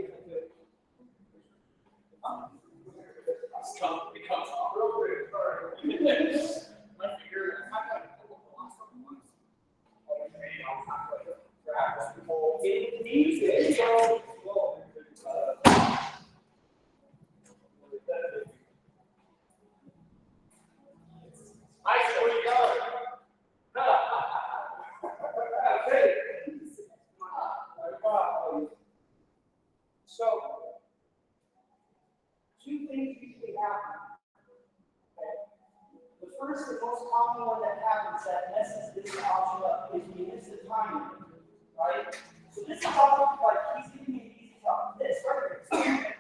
Becomes appropriate. My finger. I swear to God. So, two things usually happen. Okay. The first and most common one that happens that messes this option up is we miss the timing, right? So this is all like he's giving me an easy top. This right here.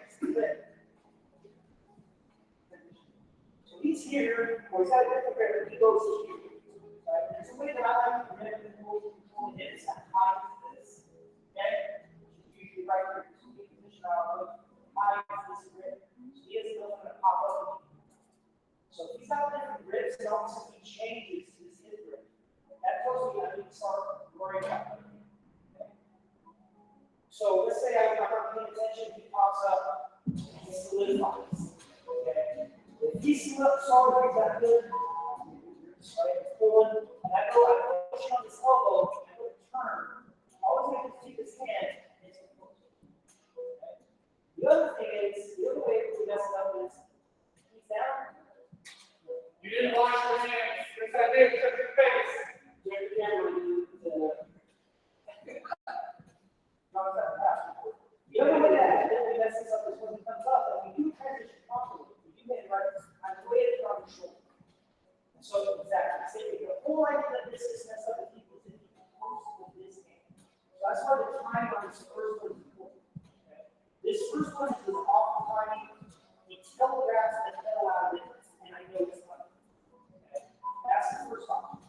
So he's here, or he's got a different pair, he goes here. Right? There's a way that I like to manipulate this at times this. Okay? Usually right here. So we position out this grip. He is still going to pop up. So if he's got different grips, and all of a sudden he changes his hip grip. That tells me I need to start worrying about it. Okay? So let's say I'm not paying attention, he pops up, he solidifies. Okay? If he solidifies that good, right, pulling, and I push on this elbow, I go to turn. Always have to keep his hand into the push. Okay? The other thing is, the other way to mess it up is he's down. You didn't wash your hands. There's that big your face. Check the camera the other way that really messes up is when it comes up, and we do transition properly. We do it right, I'm weighted on the shoulder. So exactly, say the whole idea that this is messed up with people is close with this hand. So that's why the time on this first one is important. Okay? This first one is off the timing. He telegraphs the hell out of it, and I know it's coming. Okay? That's the first option.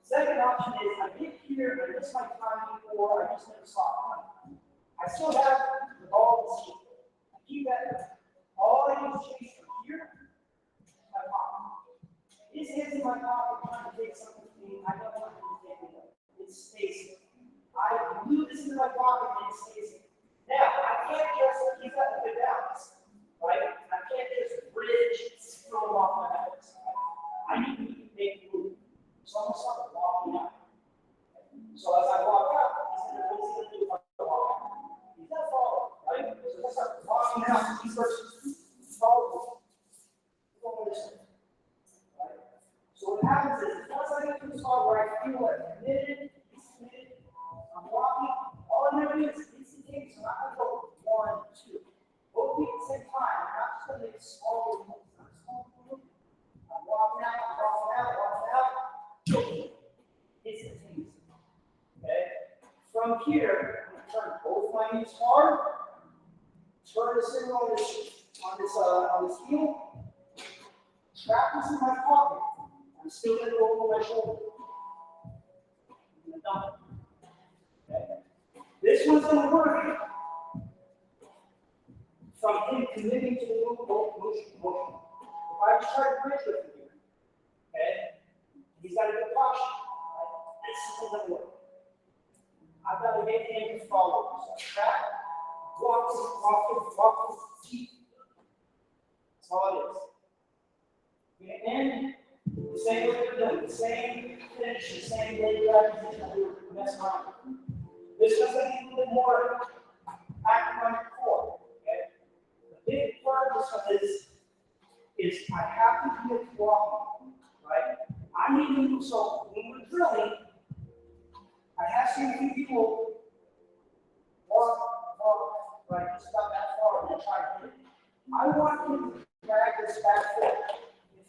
Second option is I get here, I miss my timing, or I just never saw it coming. I still have the ball to see. walking out, he starts following. Follow this way. Right? So what happens is, once I get to the spot where I feel like committed, I'm walking, all I never do is instantaneous. I'm not going to go 1, 2. Both feet at the same time. I'm not just going to make small movements. I'm walking out. Instantaneous. Okay? From here, I'm going to turn both my knees hard. Turn the center on this heel. Trap this in my pocket. I'm still going to go over my shoulder. I'm going to dump it. Okay? This one's going to work from him committing to the motion. If I just try to bridge with him here, okay, he's got to get caution. Right? This isn't going to work. I've got to get him to follow. So I trap, walk, feet. That's all it is. We're going to end the same way we're doing, the same finish, the same leg drive position that we were messing around with. This one's going to be a little bit more active on your core. Okay? The big part of this one is I have to commit to walking. Right? I need to, so when we're drilling, I have seen a few people walk, right, just about that far and then try to hit it. I want him to drag this back foot.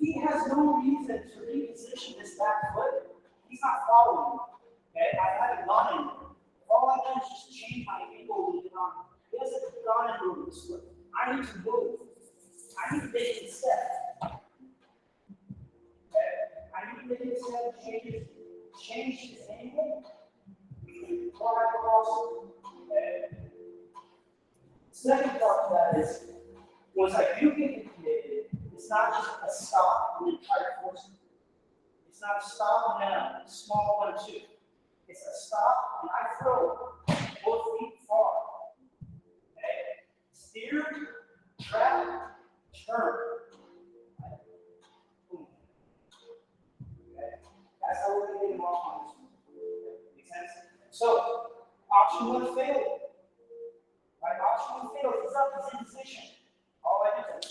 If he has no reason to reposition this back foot, he's not following me. Okay? I haven't gone in. All I've done is just change my angle a little bit on. He hasn't gone and moved this foot. I need to move. I need to make it step. Okay? I need to make it step, change his angle. Okay? Second part of that is, once I do get it committed, it's not just a stop and then try to force it. It's not a stop and then a small 1, 2. It's a stop and I throw both feet far. Okay? Steer, trap, turn. Boom. Okay? That's how we're going to get him off on this one. Make sense? So, option 1 failed. Right? Option 1 failed. It's up, it's in position. All I do is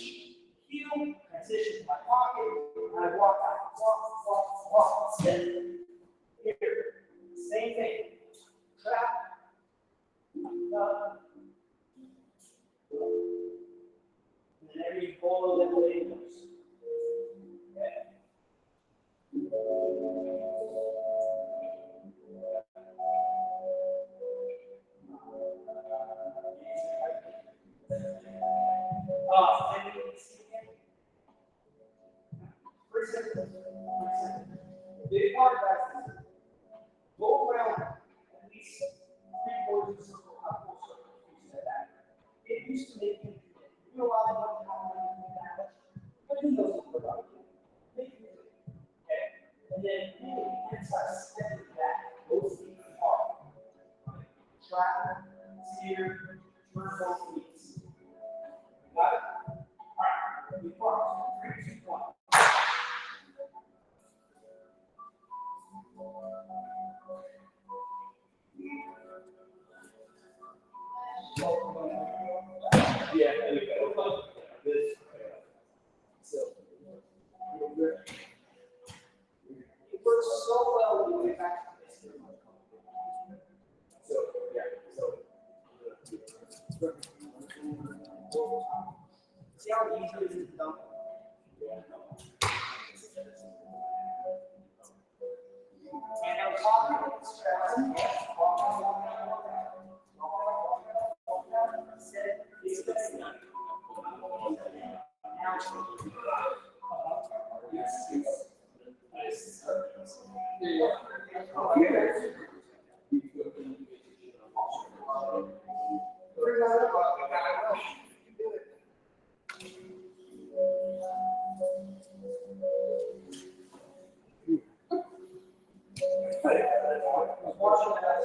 heel, transition to my pocket, and I walk out. Walk, step. Here. Same thing. Trap. Up. And then every ball that way goes. Okay. Big part of that is go around at least 3/4 of the circle, half full circle, you said that. It used to make me realize how many that, but he knows what about it. Okay? And then really start stepping back, both feet apart. Trap, steer, turn both feet. Got it? Alright, we pause. 3, 2, 1. Yeah, there we go. This. So, It works so well when you get back to this. so yeah, so. See how easy it is to dump? And I'm talking stress. Watching that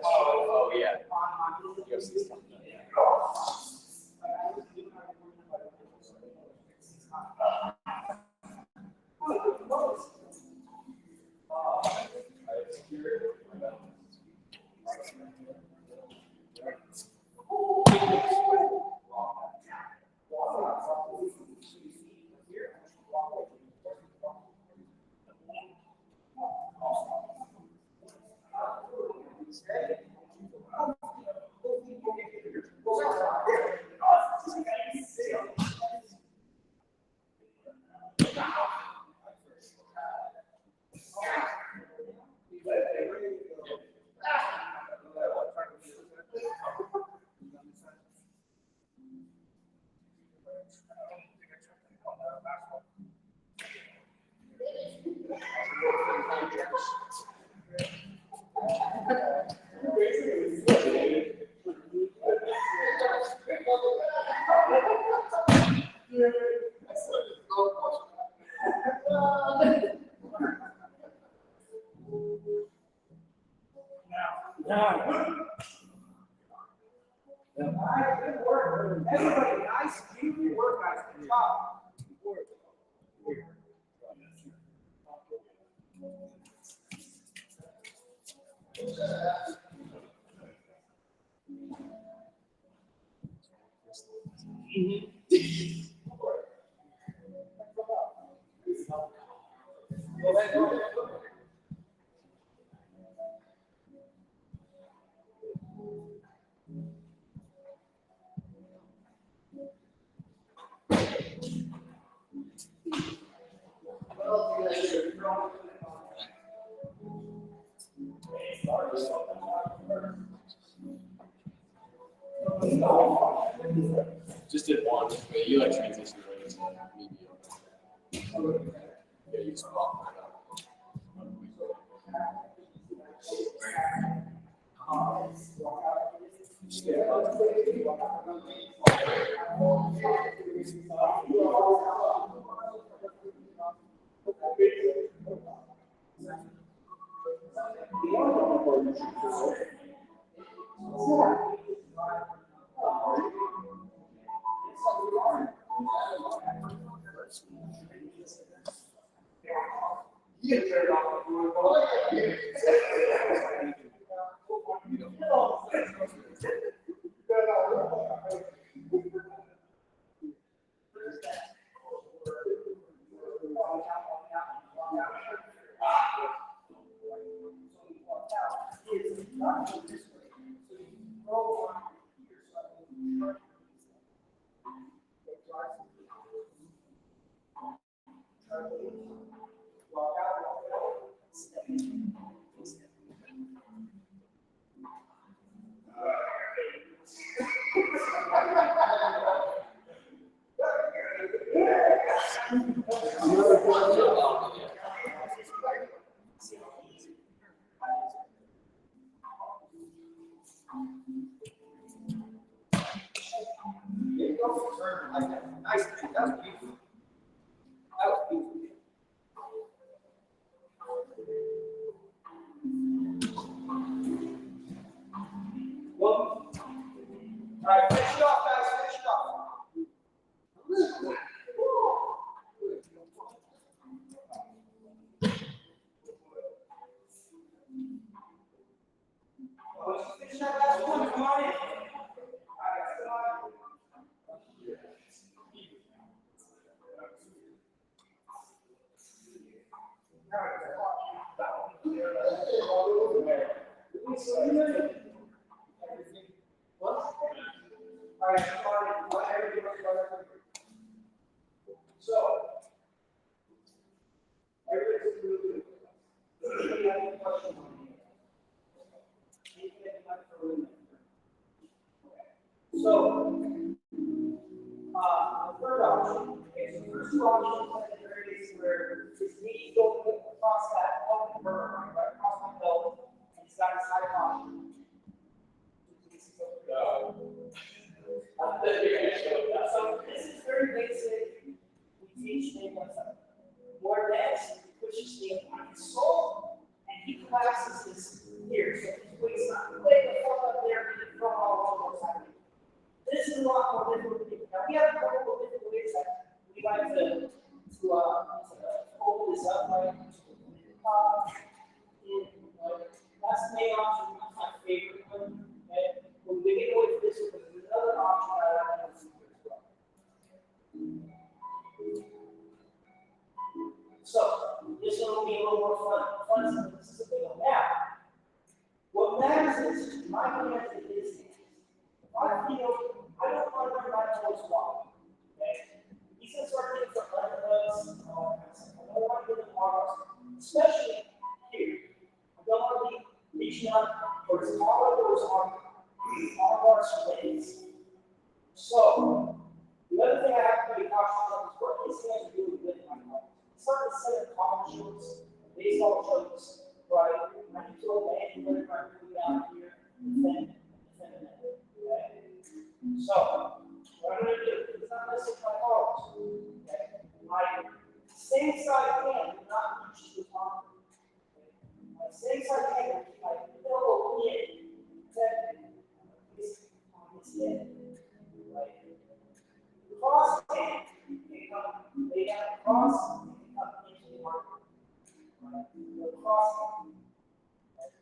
Oh, yeah. Good work. Everybody, nice, beautiful work, guys. Good job. Go ahead, go ahead. Just did one, but you like transition right into medium. Yeah, you spot. Nice. That was beautiful. That was beautiful. Well, all right, finish it off, guys. Finish it off. Well, finish that last one. Come on in. All right, come on. So, everybody's really good. Anybody have any questions on me? So, the third option, okay, so the first two options at the very least where his knee don't get across that open burn, right across my belt, and he's got his high option. So lot more difficult. Now we have a couple of different ways that we like to hold this up, right? That's the main option. That's my favorite one. Okay? When we get away from this one, there's another option that I want to see as well. So this one will be a little more fun since this is a big one. Now, what matters is my command is if I feel I don't want to my toes walk. Okay? He's gonna start getting some underhooks and all that kind of stuff. I don't want to get the arms, especially here. I don't want to be reaching up towards all of those arm bars legs. So the other thing I have to be cautious of is what these hands are doing with my arms. It's not the set of common shorts, baseball jokes, right? I need to obey and put my foot down here, defend that. Okay? So, what I'm going to do is not listen to my arms. Okay? My same side hand will not reach the arm. Okay? My same side hand will keep my elbow in, protecting on his head. Right? The cross hand can come lay down across and come into the marker. Right? The cross hand. Right?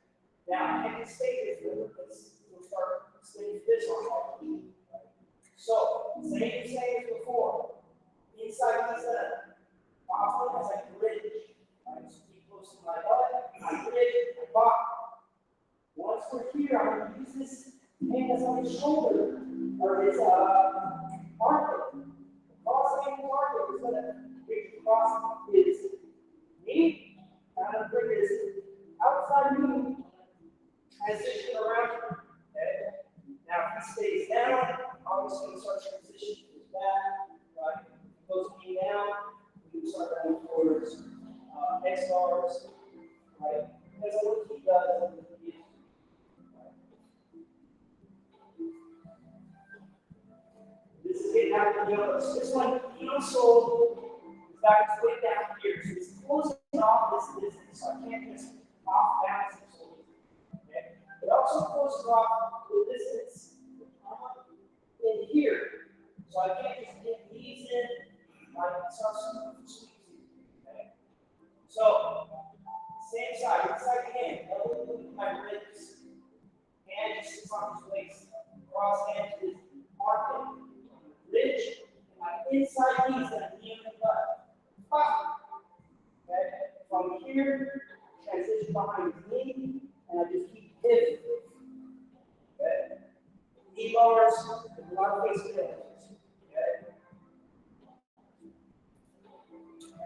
Now, I can stay this way. We'll start staying this one. So, same as before. Inside these bottom as I bridge. Right? So keep close to my butt. I bridge, I pop. Once we're here, I'm going to use this hand that's on his shoulder, or his armpit. Cross hand armpit is going to reach across his knee. I'm going to bring his outside knee, transition around. Okay? Now, if he stays down, obviously we start transitioning to his back, right? Goes knee down, we can start going towards X bars, right? That's what he does. This is getting out of the yellows. This one, heel sole, is back way down here. So it's closing off this distance, so I can't just off balance it. Okay? It also closes off the distance in here. So I can't just get these in. I can start squeezing. Okay? So, same side, inside the hand, elbow with my ribs. Hand just sits on his waist. Cross hand to his armpit. Ridge, and my inside knees that knee on the butt. Pop. Okay? From here, transition behind his knee, and I just keep pivoting. Okay? Knee bars, a lot of face failures. Okay?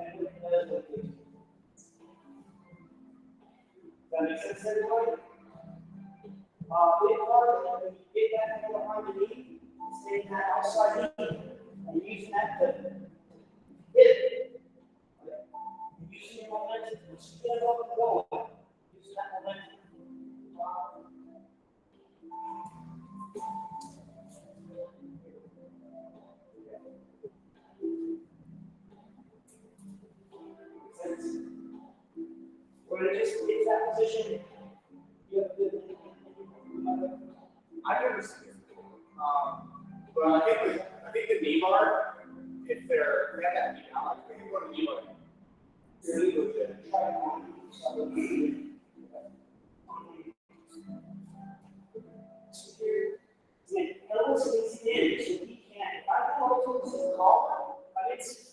And with the does that make sense, everybody? Big part, when you get that hand behind the knee, stay in that outside knee, and using that to hit. Okay? Using your momentum to stand up and go. Using that momentum. We're going to just get that position. You have to I've never seen it. But I think the knee bar, if they have that knee down, I think what a knee bar. Really legit. elbows is in, so he can't. If I go towards his collar, it's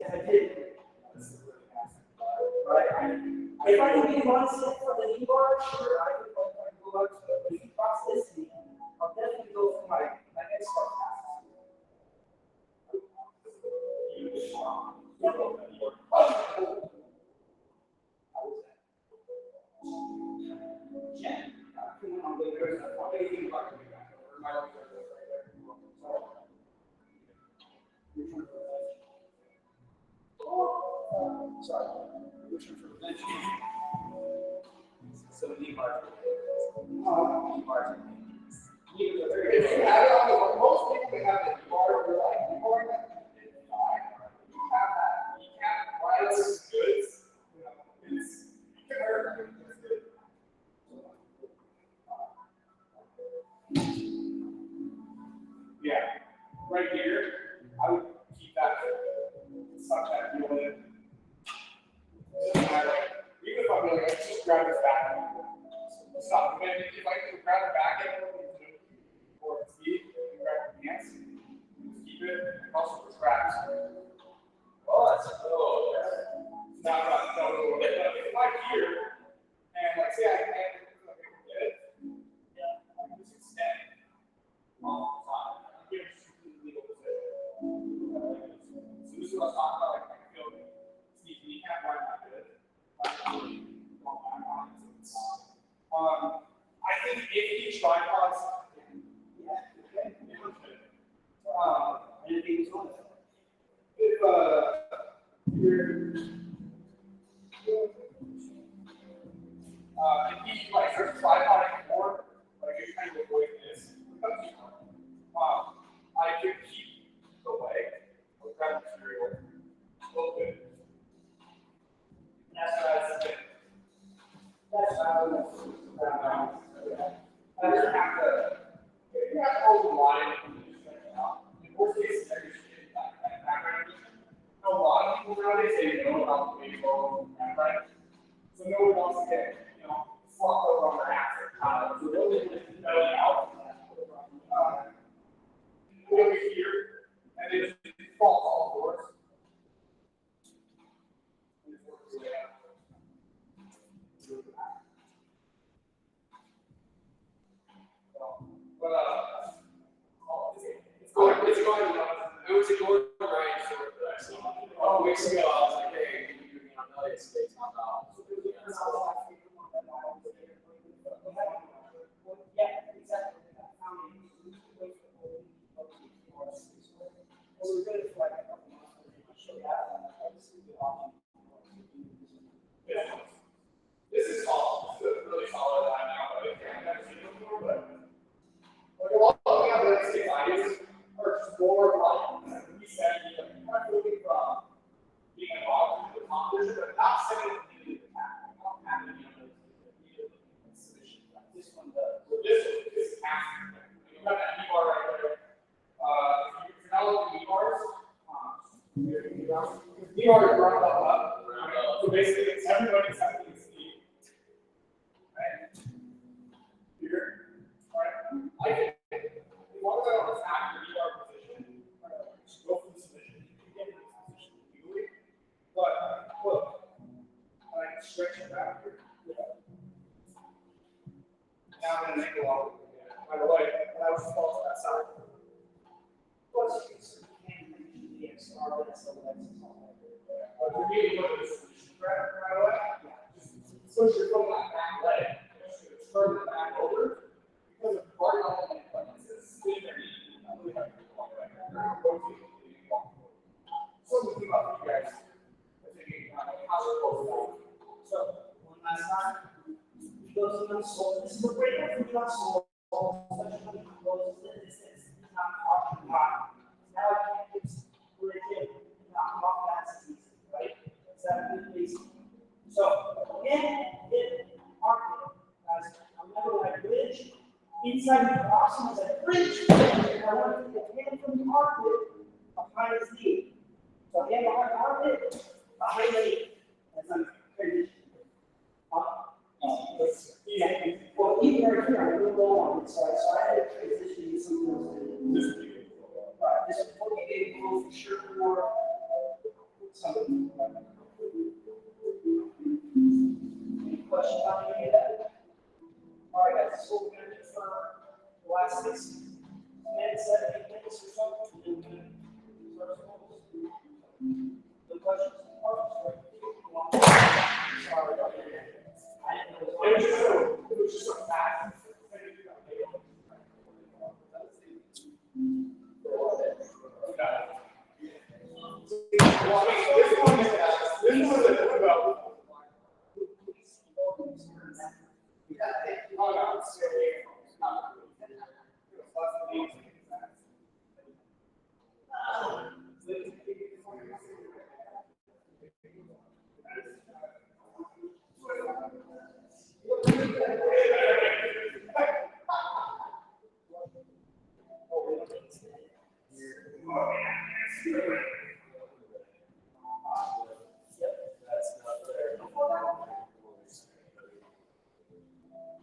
I did. Right? If I can be one step for the knee bar, sure, I can go out to it. But if he cross this knee, I'll definitely go for my next bar Sorry. So If you have it on the most people that have it bar, they're like, you bar that? You have that. You can't why it's good. You know, it's you can hurt. It's good. Yeah. Right here, I would keep that suck that deal in. Doesn't matter. Even if I'm like, just grab his back. Stop. If I can grab the back end or the speed, you grab the pants, just keep it, and also the straps. Oh, that's no. If I'm here, and like say I can't get it, yeah, I can just extend on the side. I'm giving you legal position. So this is what I was talking about, like I feel sneaky, you can't run that good. I think if each tripods, if each like there's tripod anymore, like you're trying to avoid this, I could keep the leg with that material a little bit. That's what I said. That's how I doesn't have to. If you have to hold the line and just check it out. In worst case, I just get that background. A lot of people nowadays they know about the baseball background, so no one wants to get flopped over on their ass. So they'll just belly out. Over here, and then it falls all forwards. But it's going. I was ignoring Ryan Short that I saw. Weeks ago, I was like, hey, can you do me on Elliott State's not out? Yeah, exactly. We're good for like a couple months. This is solid. This is really solid line now, but I've never seen it before. But like a lot of the other state ideas are just more like resetting. I'm looking from being an option to the competition, but not setting it into the attack. Not having the submission. This one does. This is passing. You got that E bar right there. If you're not looking at E bars, E bar is round up. So basically, it's everybody except the speed. Right? Here. All right. I can, as long as I don't attack the E bar position, just go for the submission. You can get in this position legally. But look, I can stretch it back here. Now I'm going to make a lot of it again. By the way, I was supposed to that side. Plus, you can reach the XR, that's the legs. But for me, to put this right away, just switch your foot on that back leg. Just turn the back over. Because of part of the it's in there. I'm really happy to walk back there. Something about you guys. I think how to close that. So, one last time. Go to the soul. This is the great thing for the soul. Especially when it goes to this. It's not talking about. Now I can't just legit knock off that easy, right? It's that good basic. So, again, hit arc. Guys, remember when I bridge, inside the box was a bridge. And I want to get the hand from the arc behind his knee. So, hand behind the arc, behind the knee. That's a bridge. Well, even right here, I'm a little low on it, so I had to transition to something else. This is what we gave you for sure for something. Any questions on any of that? All right, guys, so we're going to do for the last 6 minutes, 7, 8 minutes or so. And then we're going to start the questions. Sorry about that. It was just so fast. This one is about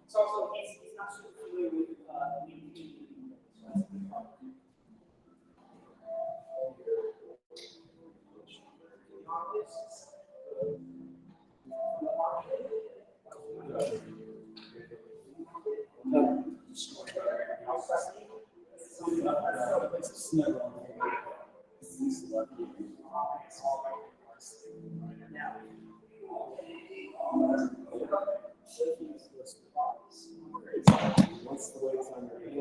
It's also, he's not super familiar with What's the weight on your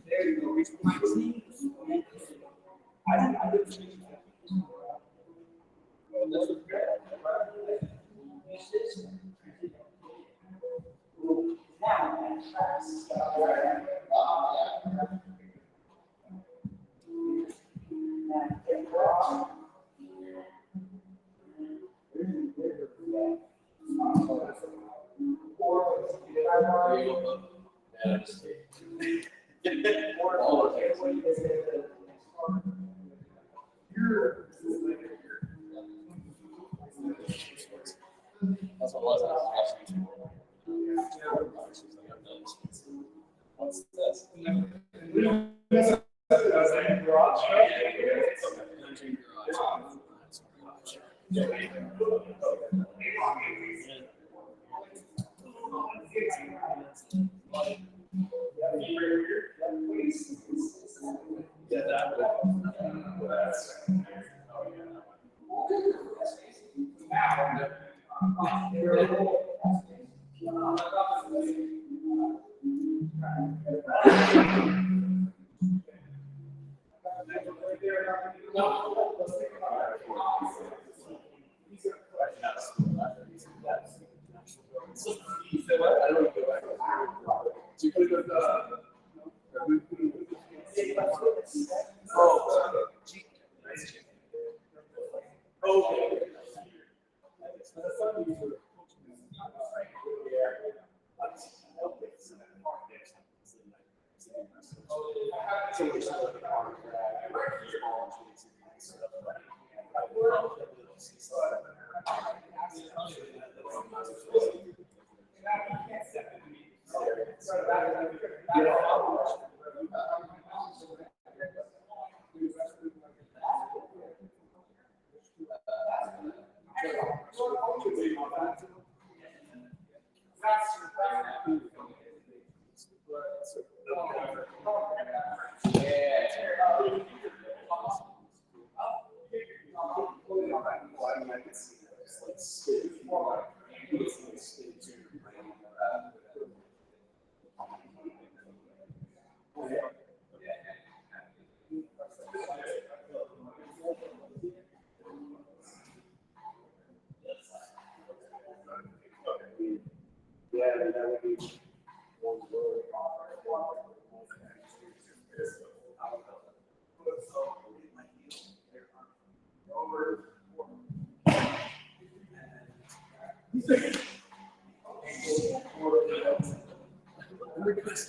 There you go. Reach my knee. I would change that. That's what it was. What's this?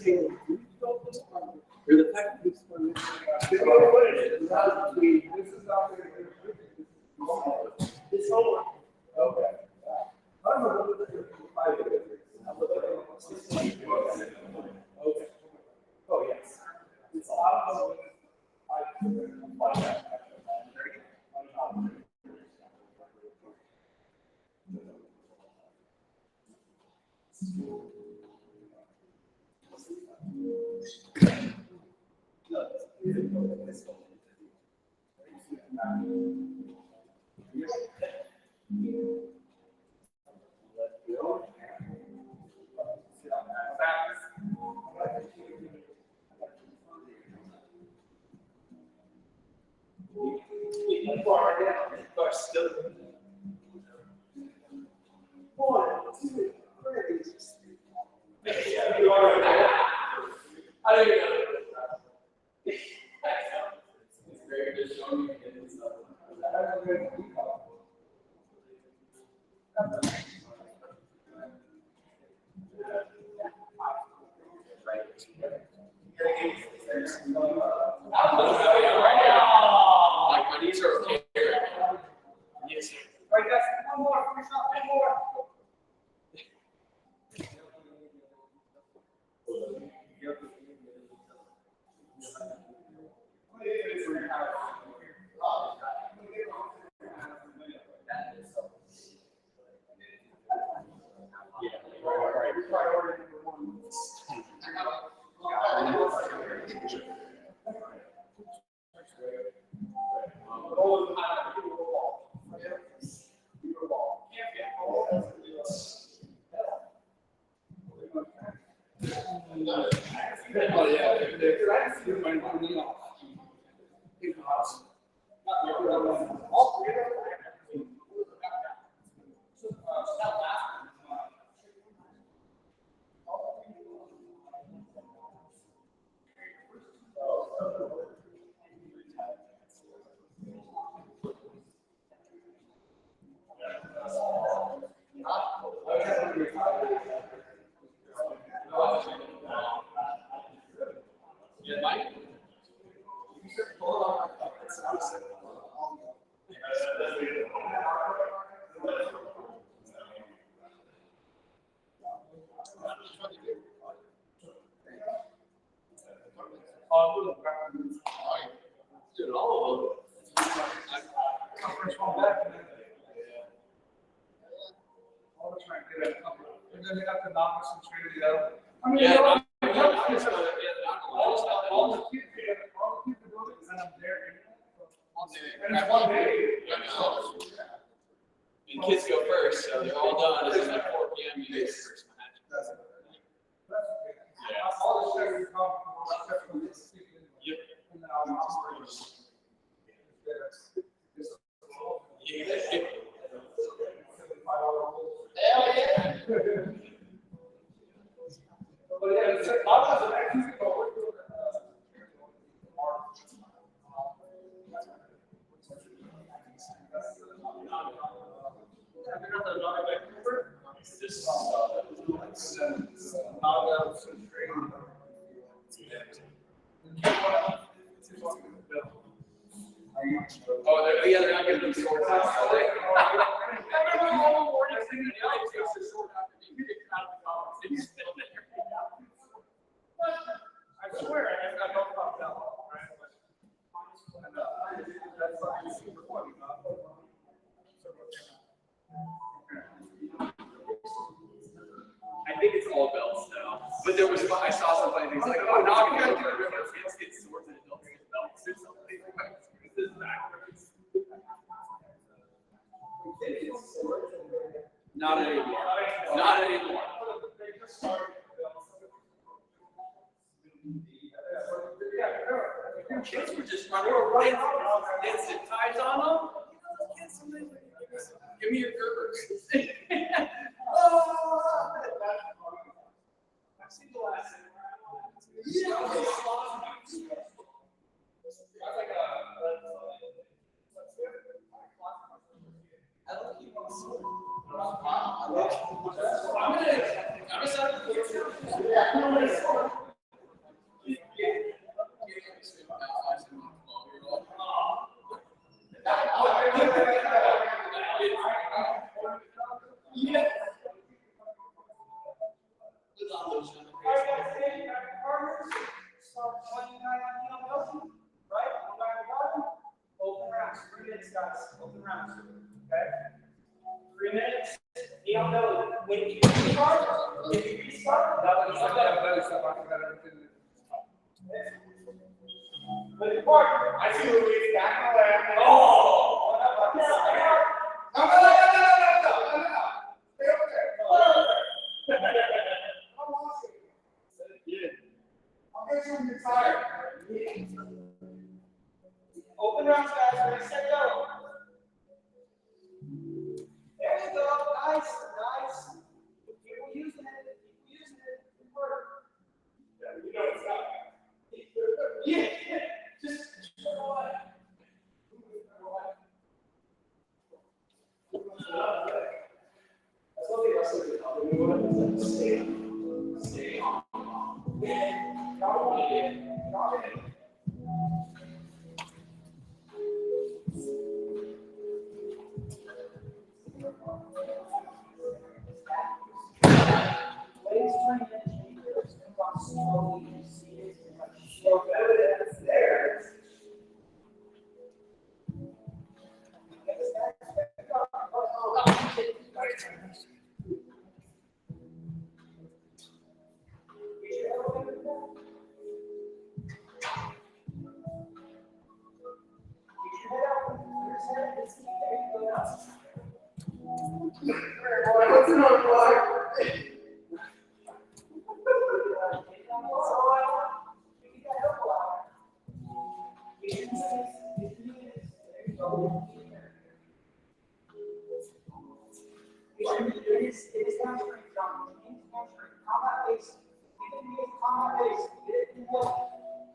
You're the fact that It's over. Okay. I don't know what the okay. Oh, yes. It's a lot of I don't even know. It's very good showing you and stuff. like my knees are okay. Yes. All right, guys, one more, finish off, one more. Oh yeah, Mike. Dude, all of them. First one back. I'll try and get it. And then they have to knock us and trade it out. I mean, Yeah, all yeah, the kids are doing it, and I'm there. And it's one day. And kids go first, so they're all done. It's like 4 p.m. You get your first match. All the shit come. Yep. And then I'll Yeah. Hell yeah. But yeah, it's a lot of the actions go over to This, oh, they're not giving them swords out, are they? I swear, I don't know about that, right? That's like super funny. I think it's all belts now. But there was, I saw some funny things like, oh, now I'm going to do it. It's swords and adults get belts or something. This is backwards. Not anymore. Not anymore. Kids were just running around, dancing ties on them. Give me your Gerbers. I've seen the last. I'm gonna counts. Okay? 3 minutes. You don't know when you restart. If you restart, that was like that. But important. I see Louise back away. Oh! No. Stay up there. I'm watching. I'll get you when you're tired. Open rounds, guys. Ready, set, go. There you go. Nice, nice. People using it. Good work. Yeah, you know it's not. Yeah. Just go on. That's what the wrestlers do. We want to stay on. Legs turn in, come on slowly, you see it, show evidence there. What's in our blood? It is hamstring, John. Combat base. You can use combat base. Get it in the middle.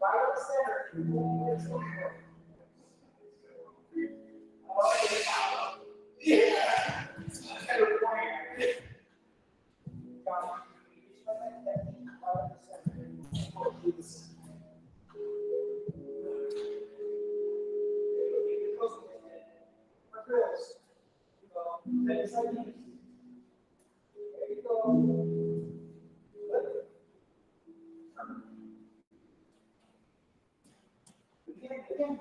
Right over the center. Yeah. Kind of point. John, you just run that technique right over the center. For drills. Take a second. There you go. Good. Again.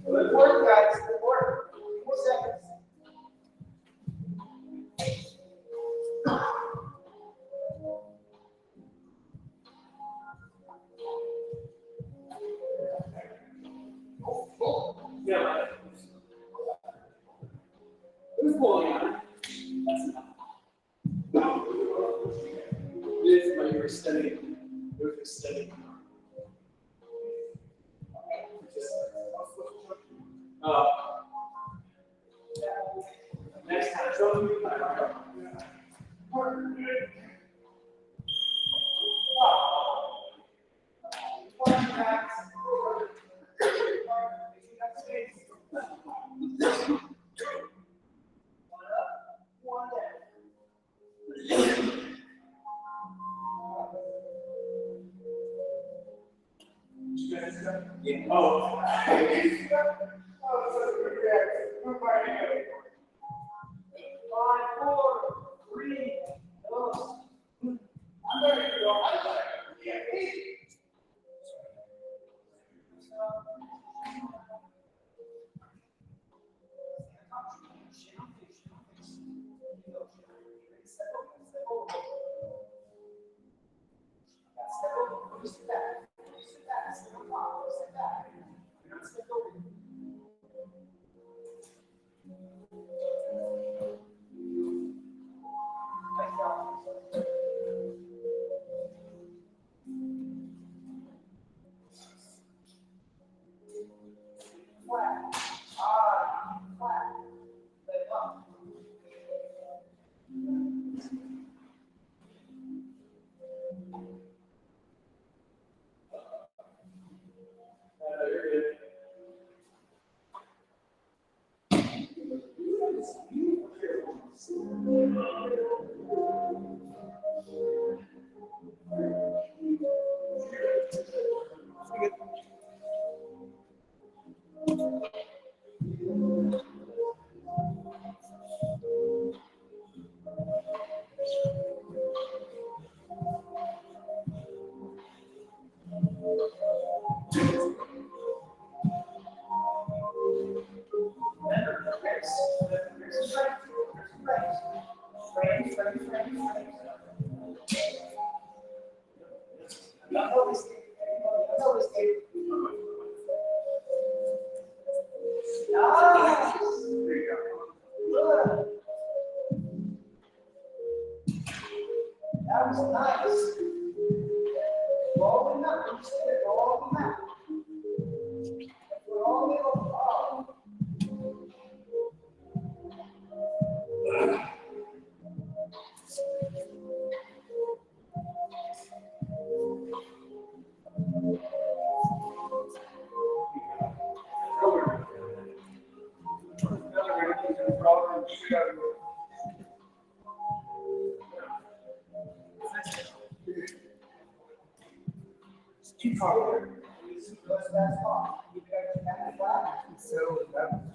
Good work, guys. Good work. 4 seconds. Yeah. Who's pulling on? It is, but you were studying. You were just studying. Next time, show me. Yeah. Oh. Oh, such a good reaction. Move my hand. 5, 4, 3, 2. I'm ready to go. I'm ready. Yeah. That was nice. Rolling up, rolling up. Rolling up. Keep talking. So that.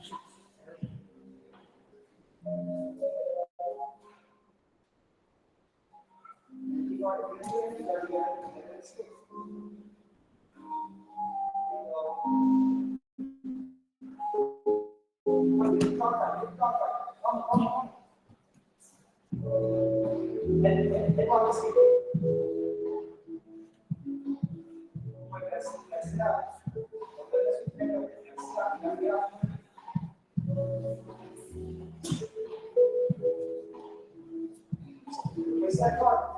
Where's that card?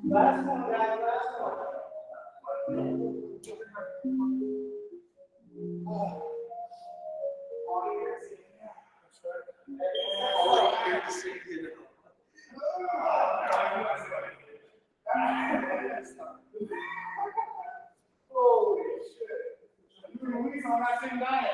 Last one, guys, last one. Holy shit. You're moving on that same diet.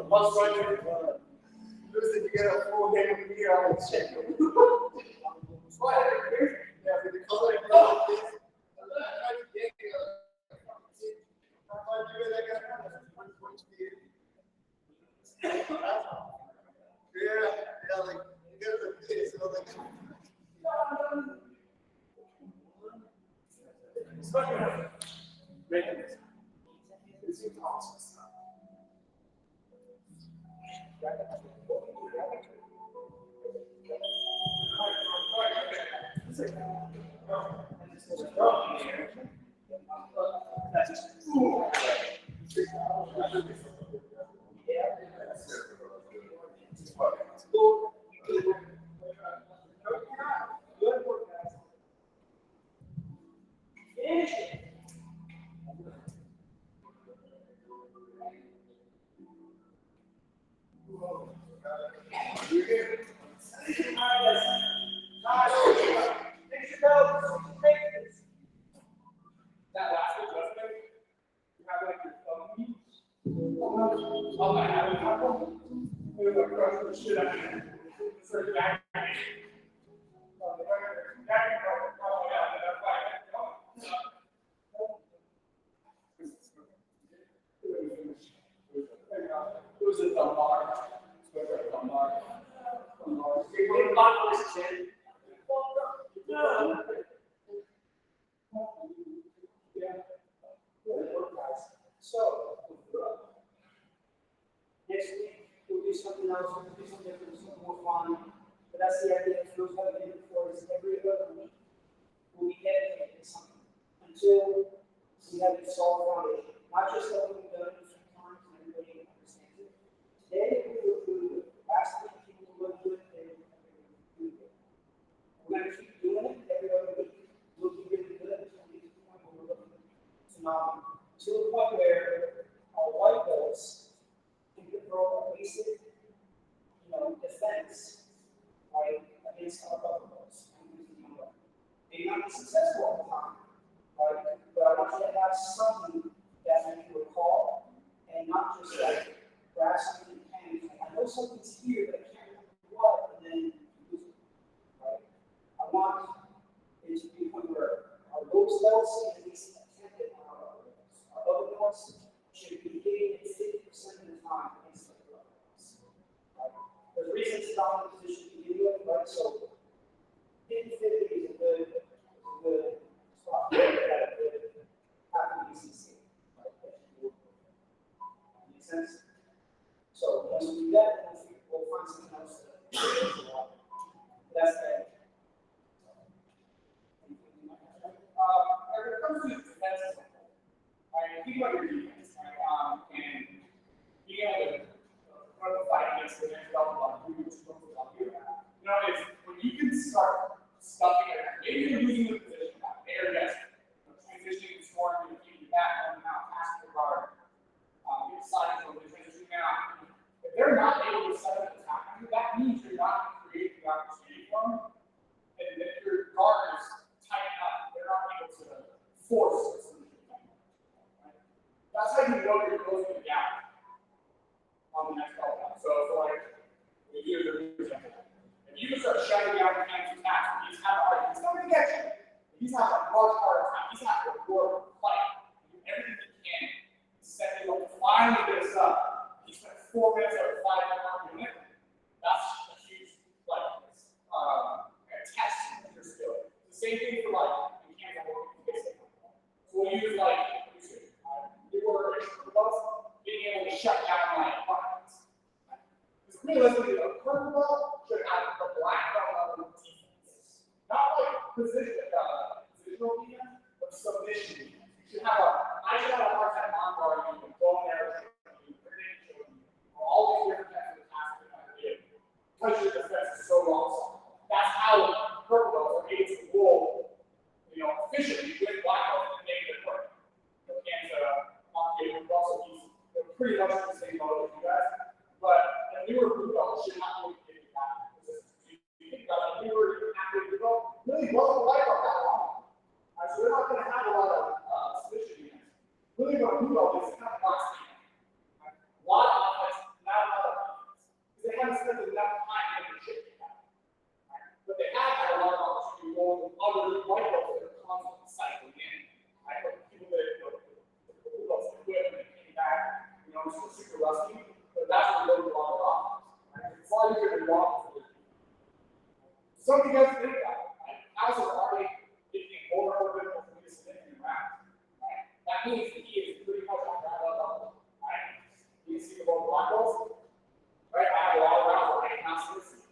Once right, losing to get a full game of beer on the check. That last adjustment, you have like your thumb. Oh, I have a couple. It was like crushing the shit out of me. It's like back. It was a thumb bar. Thumb bar. So, next week we'll do something else, we'll do something different, something more fun. But that's the idea, it feels like we did before, is every other week we'll be dedicated to something until we have a solid foundation. Not just that we've done it a few times and everybody understands it. Today we will do it. Last week people will do it, and we're going to keep doing it every other week. We'll be really good until we get to the point where we're looking phenomenal. To the point where our white belts can control a basic, defense, right, against our upper belts. May not be successful all the time, right? But I want you to have something that you recall, and not just like grasping and panic. I know something's here, but I can't remember what, and then you lose it, right? I want it to be a point where our lowest levels at least attempted on our other levels. Our other levels should be hitting at 50% of the time against the other levels. Right? There's reasons to not in a position to begin with, right? So 50-50 is a good spot. After BCC, right? Makes sense? So once we do that, we'll find something else to that's that. When it comes to defense, right, think about your defense, right? And being able to fight against the next level of who you're supposed to help you. You know, it's when you can start stuffing it, maybe you're losing the position back there, yes. Transitioning, scoring, you keep your back on now, passing the guard, you're deciding to transition now. If they're not able to set up an attack, that means you're not creating the opportunity for them. And if your guard is tight enough, they're not able to force a solution. Right? That's how you know you're closing the gap on the next level. So like, if you can start shutting down the cancer attacks, he's having a hard time, he's not going to get you. He's having a much harder time. He's having to work, fight, do everything he can to set you up. Finally get us up. He spent 4 minutes out of 5 doing it. That's a huge test of your skill. It's the same thing for like mechanical work. So we'll use like we were being able to shut down like buttons. Because realistically, a purple belt should have a black belt level of defense. Not like positional defense, but submission defense. I should have a hard time on guarding you, going there, all these different types of tasks that I do. Because your defense is so long. That's how purple belts are able to roll, efficiently with black belts and make it work. They're pretty much the same level as you guys, but a newer blue belt should not really give you that. You think about it, newer active blue belt really wasn't like that long. So they're not going to have a lot of submission units. Really, what a blue belt is kind of box team. A lot of offense, not a lot of defense. Because they haven't spent enough time in the shit yet. But they have had a lot of opportunity to roll with other white belts that are constantly cycling in. People that blue belts equipment and came back, super rusty, but that's what goes along with offense. It's all you can walk through. Some of you guys think about it. How's it already getting more and more difficult for me to submit in rounds? Right? That means that he is pretty much on that level. Right? You can see the little black balls. Right? I have a lot of rounds where I cannot submit.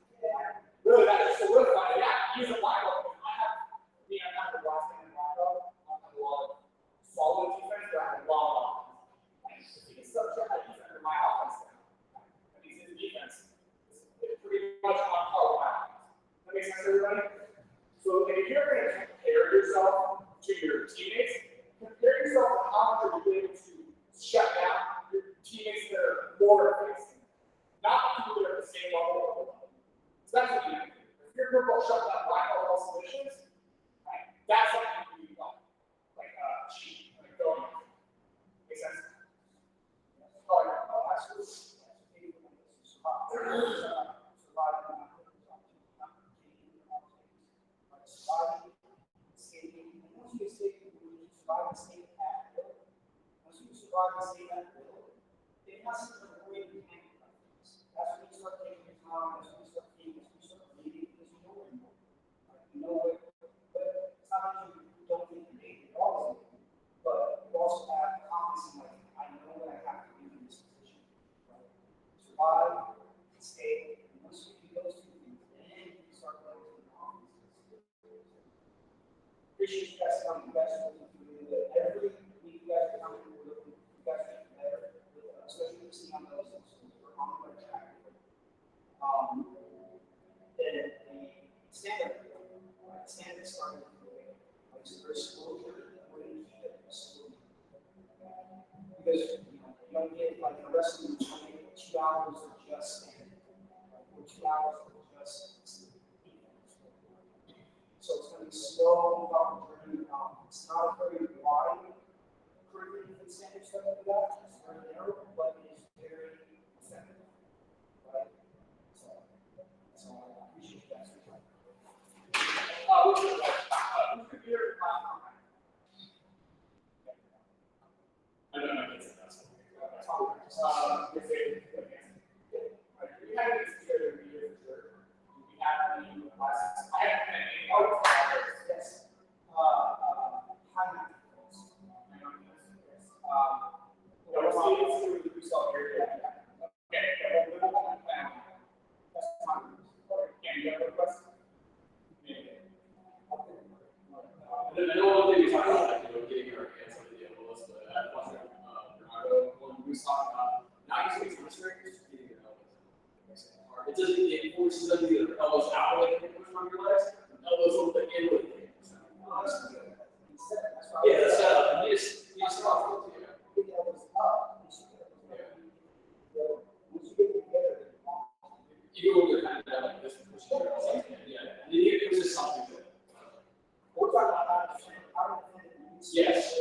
Really, that just solidified, he's a black belt. I'm not the last thing in black belt. I have a lot of solid defense, but I have a lot of offense. He can still check my defense or my offense down. That means his defense is pretty much on par with my offense. That makes sense, everybody? So if you're going to compare yourself to your teammates, compare yourself to how much are you able to shut down your teammates that are more advanced. Not people that are at the same level. So that's what you do. If you're going to shut down black belt submissions, right, that's something you do like cheat, like going. Makes sense? Surviving, escaping, and once you escape, you survive and escape at will. Once you survive and escape at will, it has to avoid the panic practice. That's when you start taking your time, that's when you start thinking, that's when you start reading, because you know where you are. You know what, but it's not that you don't think you're dating, you're always dating, but you also have confidence in like, I know what I have to do in this position. Right? Survive, escape, and once you do those two things, then you start going to the confidence. Appreciate you guys coming. You guys are looking through every week. You guys are coming. We're looking. You guys are getting better, especially listening on those. We're on the right track. Then the standard, right? Standard starting to go away. So there's exposure. We're going to keep it exposure. Because you don't get like the rest of the 2 hours of just standard. Or 2 hours of just. So it's going to be slow, it's not a very wide curriculum and standard stuff like that. It's very narrow, but it's very effective. Right? So I appreciate that. I don't know if it's that's we had this together every year for sure. We had the classes. I haven't been any of Yes. we saw here. Okay, that's fine. Can you have a question? I know one thing we talked about, getting our hands on the envelopes, but one thing, Bernardo, when we was talking about not using express just getting your elbows. It doesn't, it forces them to get their elbows out when they push on your legs, elbows over the in with the hands. Yeah, that's you just stop. Get the elbows up. Once you get together, You go over kind of like this, pushing your elbows. Yeah, it was just something that. we're talking about how to Yes.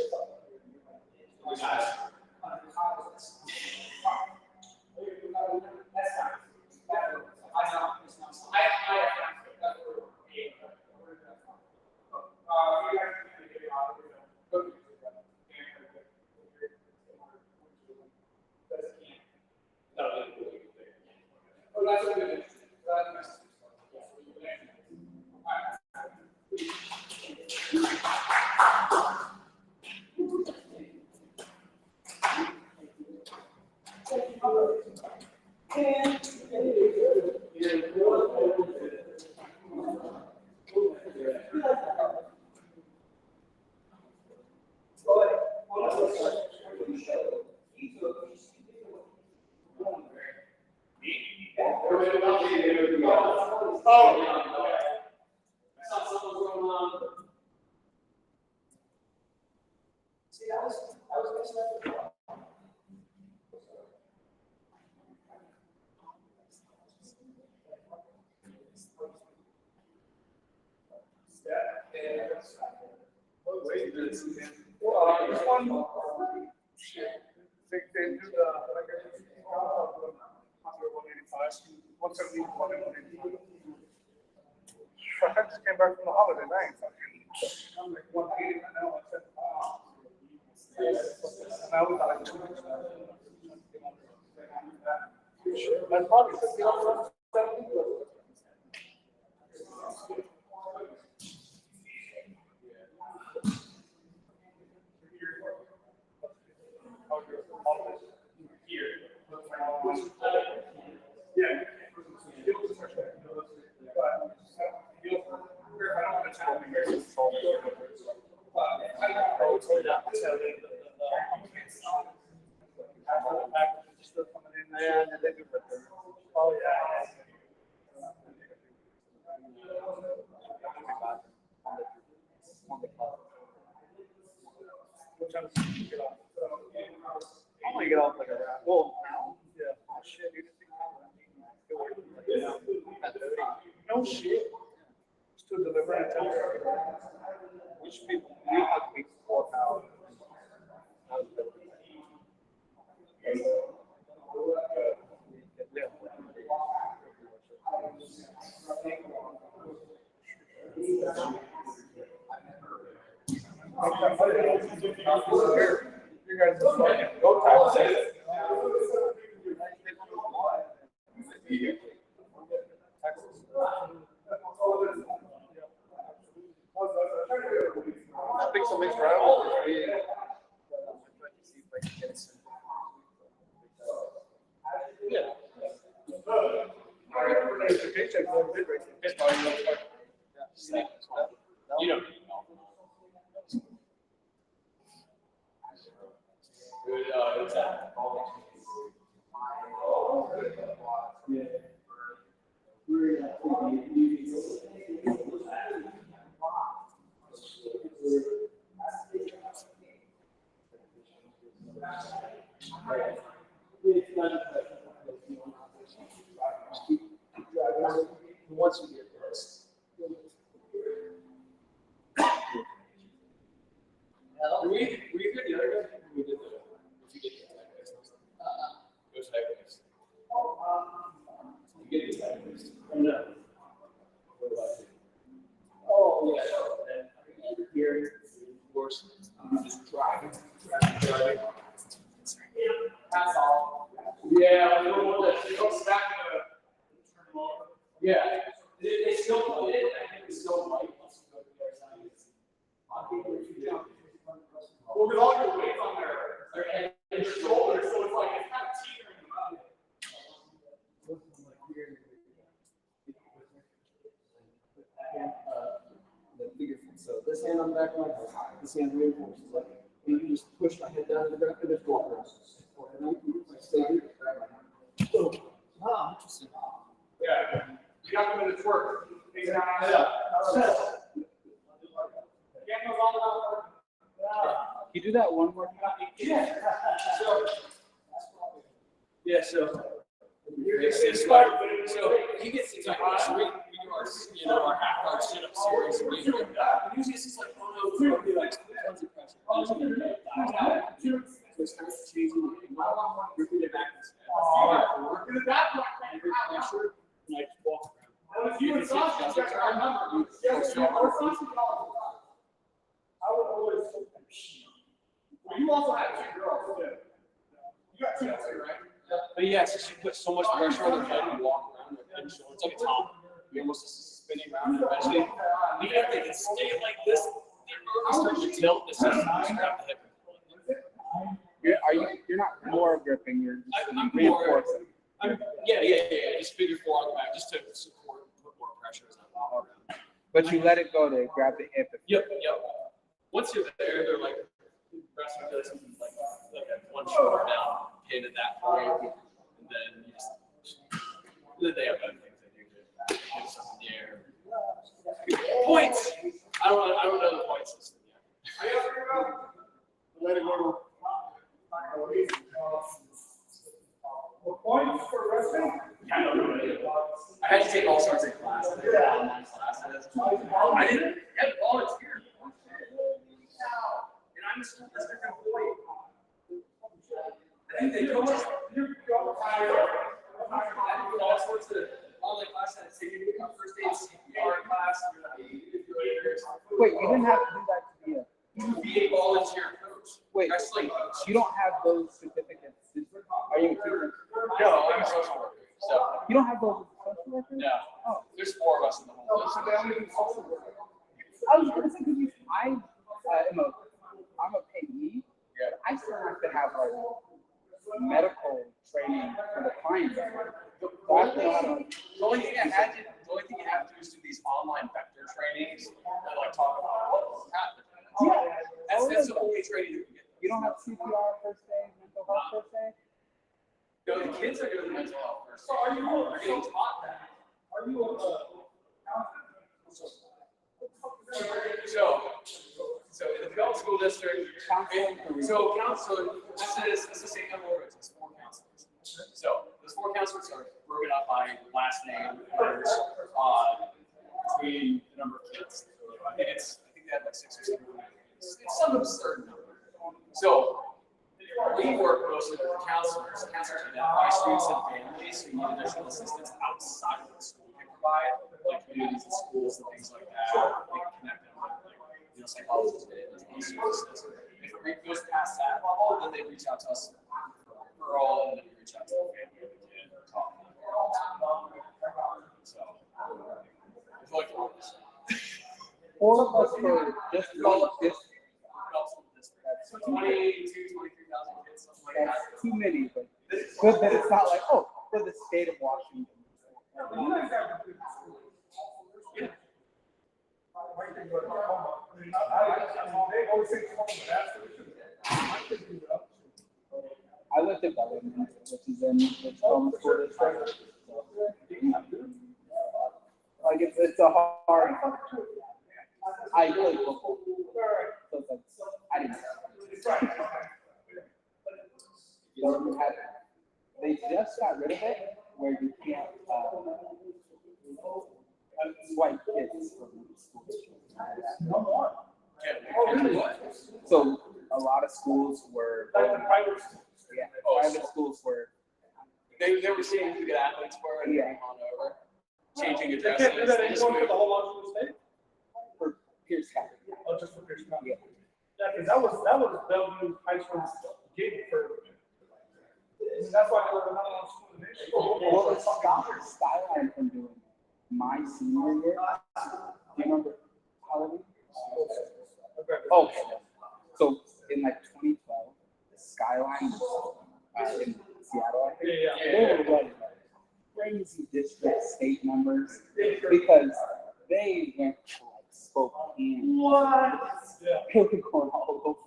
Guys. See, that was messed up. This one, they do the, like, 185, 170, 180. I just came back from the holiday, I ain't fucking, I'm like 180 right now, I said, wow. And I was like 2 weeks. I probably could be on 70. Oh, yeah. I want to get off like a rat. Well, now? Yeah. Oh, shit, you just think no shit. Just to deliver it to which people you have to be 4 pounds. You guys are fucking go time. I think some mixed rivals. Yeah. You know. Good, what's that? Once we get this. Oh, yeah. Here, of course, just driving. That's all. Yeah, it goes back to yeah. It's still, I think it's still light. Well, with all your weight on their head and your shoulders, so it's like it's kind of teetering them up. The bigger foot. So this hand on the back of my head, this hand reinforces. Like you can just push my head down to the ground and just walk around. And I stay here, grab my hand. Ah, interesting. Yeah. You got to minutes work. Take it down. Can you do that one more time? Yeah. So he gets to like so we do our half guard sit up series and we do that. Usually it's just like oh no, be like tons of pressure. So it's kind of changing the angle. Ripping it back and working it back and pressure and I just walk around. You can see it doesn't turn. I would always. Well, you also have two girls. You got two, right? But yeah, so she puts so much pressure on their head and walk around their head and shoulder. It's like a top. You're almost just spinning around and eventually, even if they can stay like this, they're starting to tilt. It's just grab the hip. You're not more gripping, you're I'm reinforcing. Yeah. Just figure four on the back, just to support, put more pressure as I walk around. But you let it go to grab the hip. Yep. Once you're there, they're like wrestling does something like a one shoulder down, pin at that point, and then you just they have other things they do to do something there. Points. I don't know the point system yet. Are you figuring out? Let it go. Points for wrestling? Yeah, I don't know. I had to take all sorts of classes. Online classes. I didn't have volunteer. And I'm a school district employee. I think they coach us. I did all sorts of online classes. I taken first aid CPR class. Wait, you didn't have to do that to be a volunteer coach. Wait, wrestling. You don't have those certificates. Are you a teacher? No, I'm a social worker. So you don't have those as a social worker? no. Oh. There's 4 of us in the whole district. I was going to say because I'm a payee. Yeah. I still have to have like medical training for the clients. The only thing you have to do is do these online vector trainings that like talk about what's happening. Yeah. That's the only training you can get. You don't have CPR first aid, mental health first aid? No, the kids are doing the mental health first. So are you They're getting taught that. Are you So in the Belt School District, so this is the same number of it's 4 counselors. So those 4 counselors are broken up by last name, letters, between the number of kids. I think they had like 6 or 7. It's some absurd number. So we work mostly with the counselors. Counselors identify students and families who need additional assistance outside of what the school can provide, like communities and schools and things like that. They can connect them with psychologists and services. If it goes past that level, then they reach out to us for referral, and then we reach out to the family of the kid and talk to them. So I feel like it works. 4 of us for just one district. 22,000, 23,000 kids, something like that. That's too many, but it's good that it's not like, oh, for the state of Washington. I lived in Bellingham, which is in the school district. Like it's a hard. I played football, so it's like I didn't. They just got rid of it where you can't swipe kids from the school district. So a lot of schools were private schools were they were seeing who the athletes were and moving on over. changing They addresses. can't do that They just anymore for moved. the whole Washington state? For Pierce County. Oh, just for Pierce County? Yeah. Yeah, because that was Bellevue High School's gig for, that's why they were not on school in the nation. Well, it stopped Skyline from doing my senior year. Do you remember Halloween? Okay. So in like 2012, the Skyline was in Seattle, I think. Yeah. They were running crazy district state numbers because they went to like Spokane. What? Yeah. They were going all over.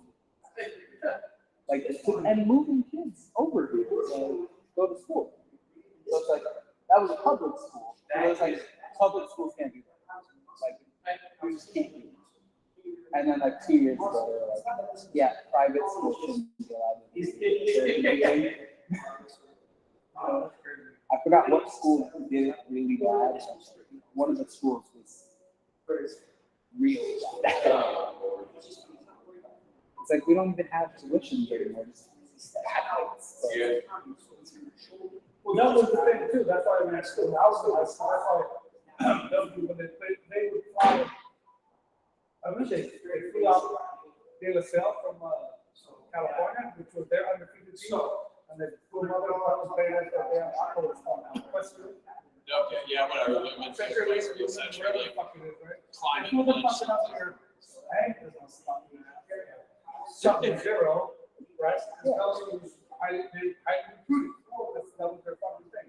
Like, and moving kids over here to go to school. So it's like, that was a public school. It was like, public schools can't do that. Like, you just can't do it. And then like 2 years ago, they were like, yeah, private schools shouldn't be allowed to do. I forgot what school did it really bad. One of the schools was really bad. It's like we don't even have tuition anymore. So, Yeah. Well, that was the thing too. That's why when I was that's why when they would fly. I wish they flew out De La Salle from California, which was their undefeated team, and they flew another one was playing at their Westfield. Okay, yeah, whatever. I meant to essentially climate lunch. Something zero, right? They recruited. That was their fucking thing.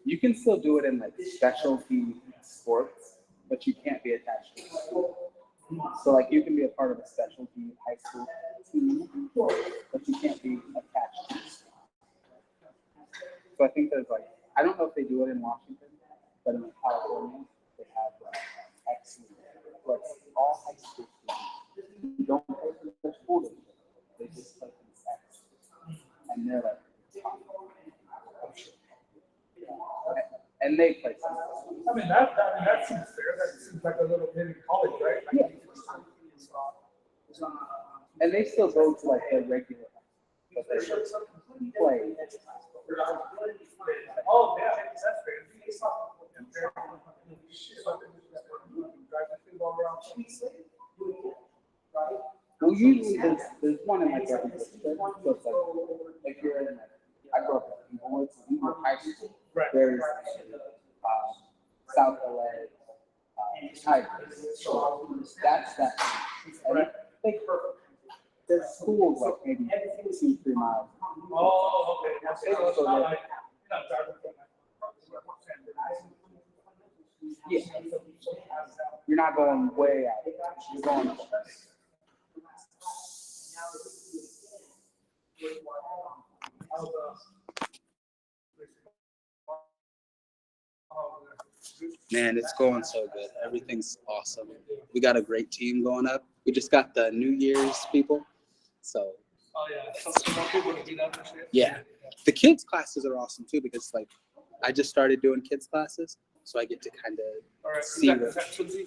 you can still do it in like specialty sports, but you can't be attached to the school. So like you can be a part of a specialty high school team, but you can't be attached to the school. So I think there's like, I don't know if they do it in Washington, but in California, they have excellent, like all high school students don't play for their school district. They just play for the sex. And they're like, and they play. I mean, that seems fair. That seems like a little bit in college, right? Like, Yeah. And they still go to like their regular, but they play. oh, yeah, that's fair. Well, usually there's one in like every district. So it's like you're in, I grew up in Woods, high school. Right. There's South LA, Tigers. That's that. And they their school's like maybe 2-3 miles. Oh, okay. So it's not like, Yeah. You're not going way out. You're going. Man, it's going so good. Everything's awesome. We got a great team going up. We just got the New Year's people. So, oh, yeah. Some more people to beat up and shit. yeah. The kids' classes are awesome too because, like, I just started doing kids' classes. So I get to kind of All right. see what. Is that Tunzi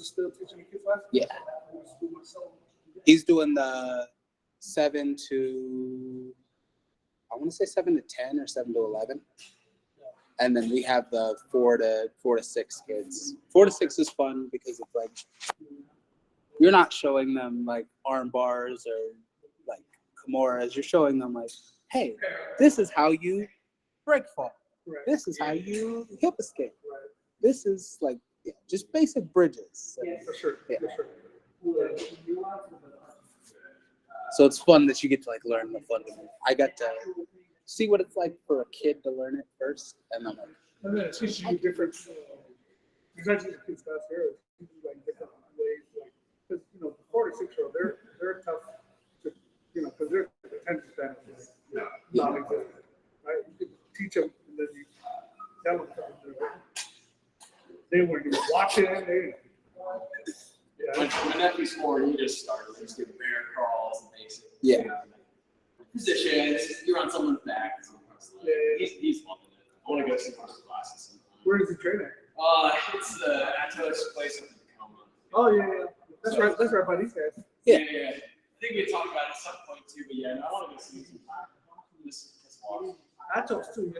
still teaching the kids class? Yeah. He's doing the 7 to, I want to say 7 to 10 or 7 to 11. And then we have the 4 to 6 kids. 4 to 6 is fun because it's like you're not showing them like arm bars or like Kimuras. You're showing them like, hey, this is how you break fall. Right. This is how you hip escape. This is like just basic bridges. So, For sure. Yeah. For sure. so it's fun that you get to like learn the fundamental. I got to see what it's like for a kid to learn it first, and then like, And then it teaches you different, it's not just kids class here, it teaches you like different ways, like, because, you know, the 4 to 6-year-old, they're tough to, you know, because their attention span is non-existent, right? You can teach them, and then you tell them something. They weren't even watching it, My nephew's 4, he just started. He's doing bear crawls and basic. Yeah. Positions. You're on someone's back. He's loving it. I want to go see one of his classes. Where is the trainer? It's the Atos place in Tacoma. Oh, yeah. That's right by these guys. Yeah. I think we talked about it at some point too, but yeah, I want to go see some this walk. Atos too.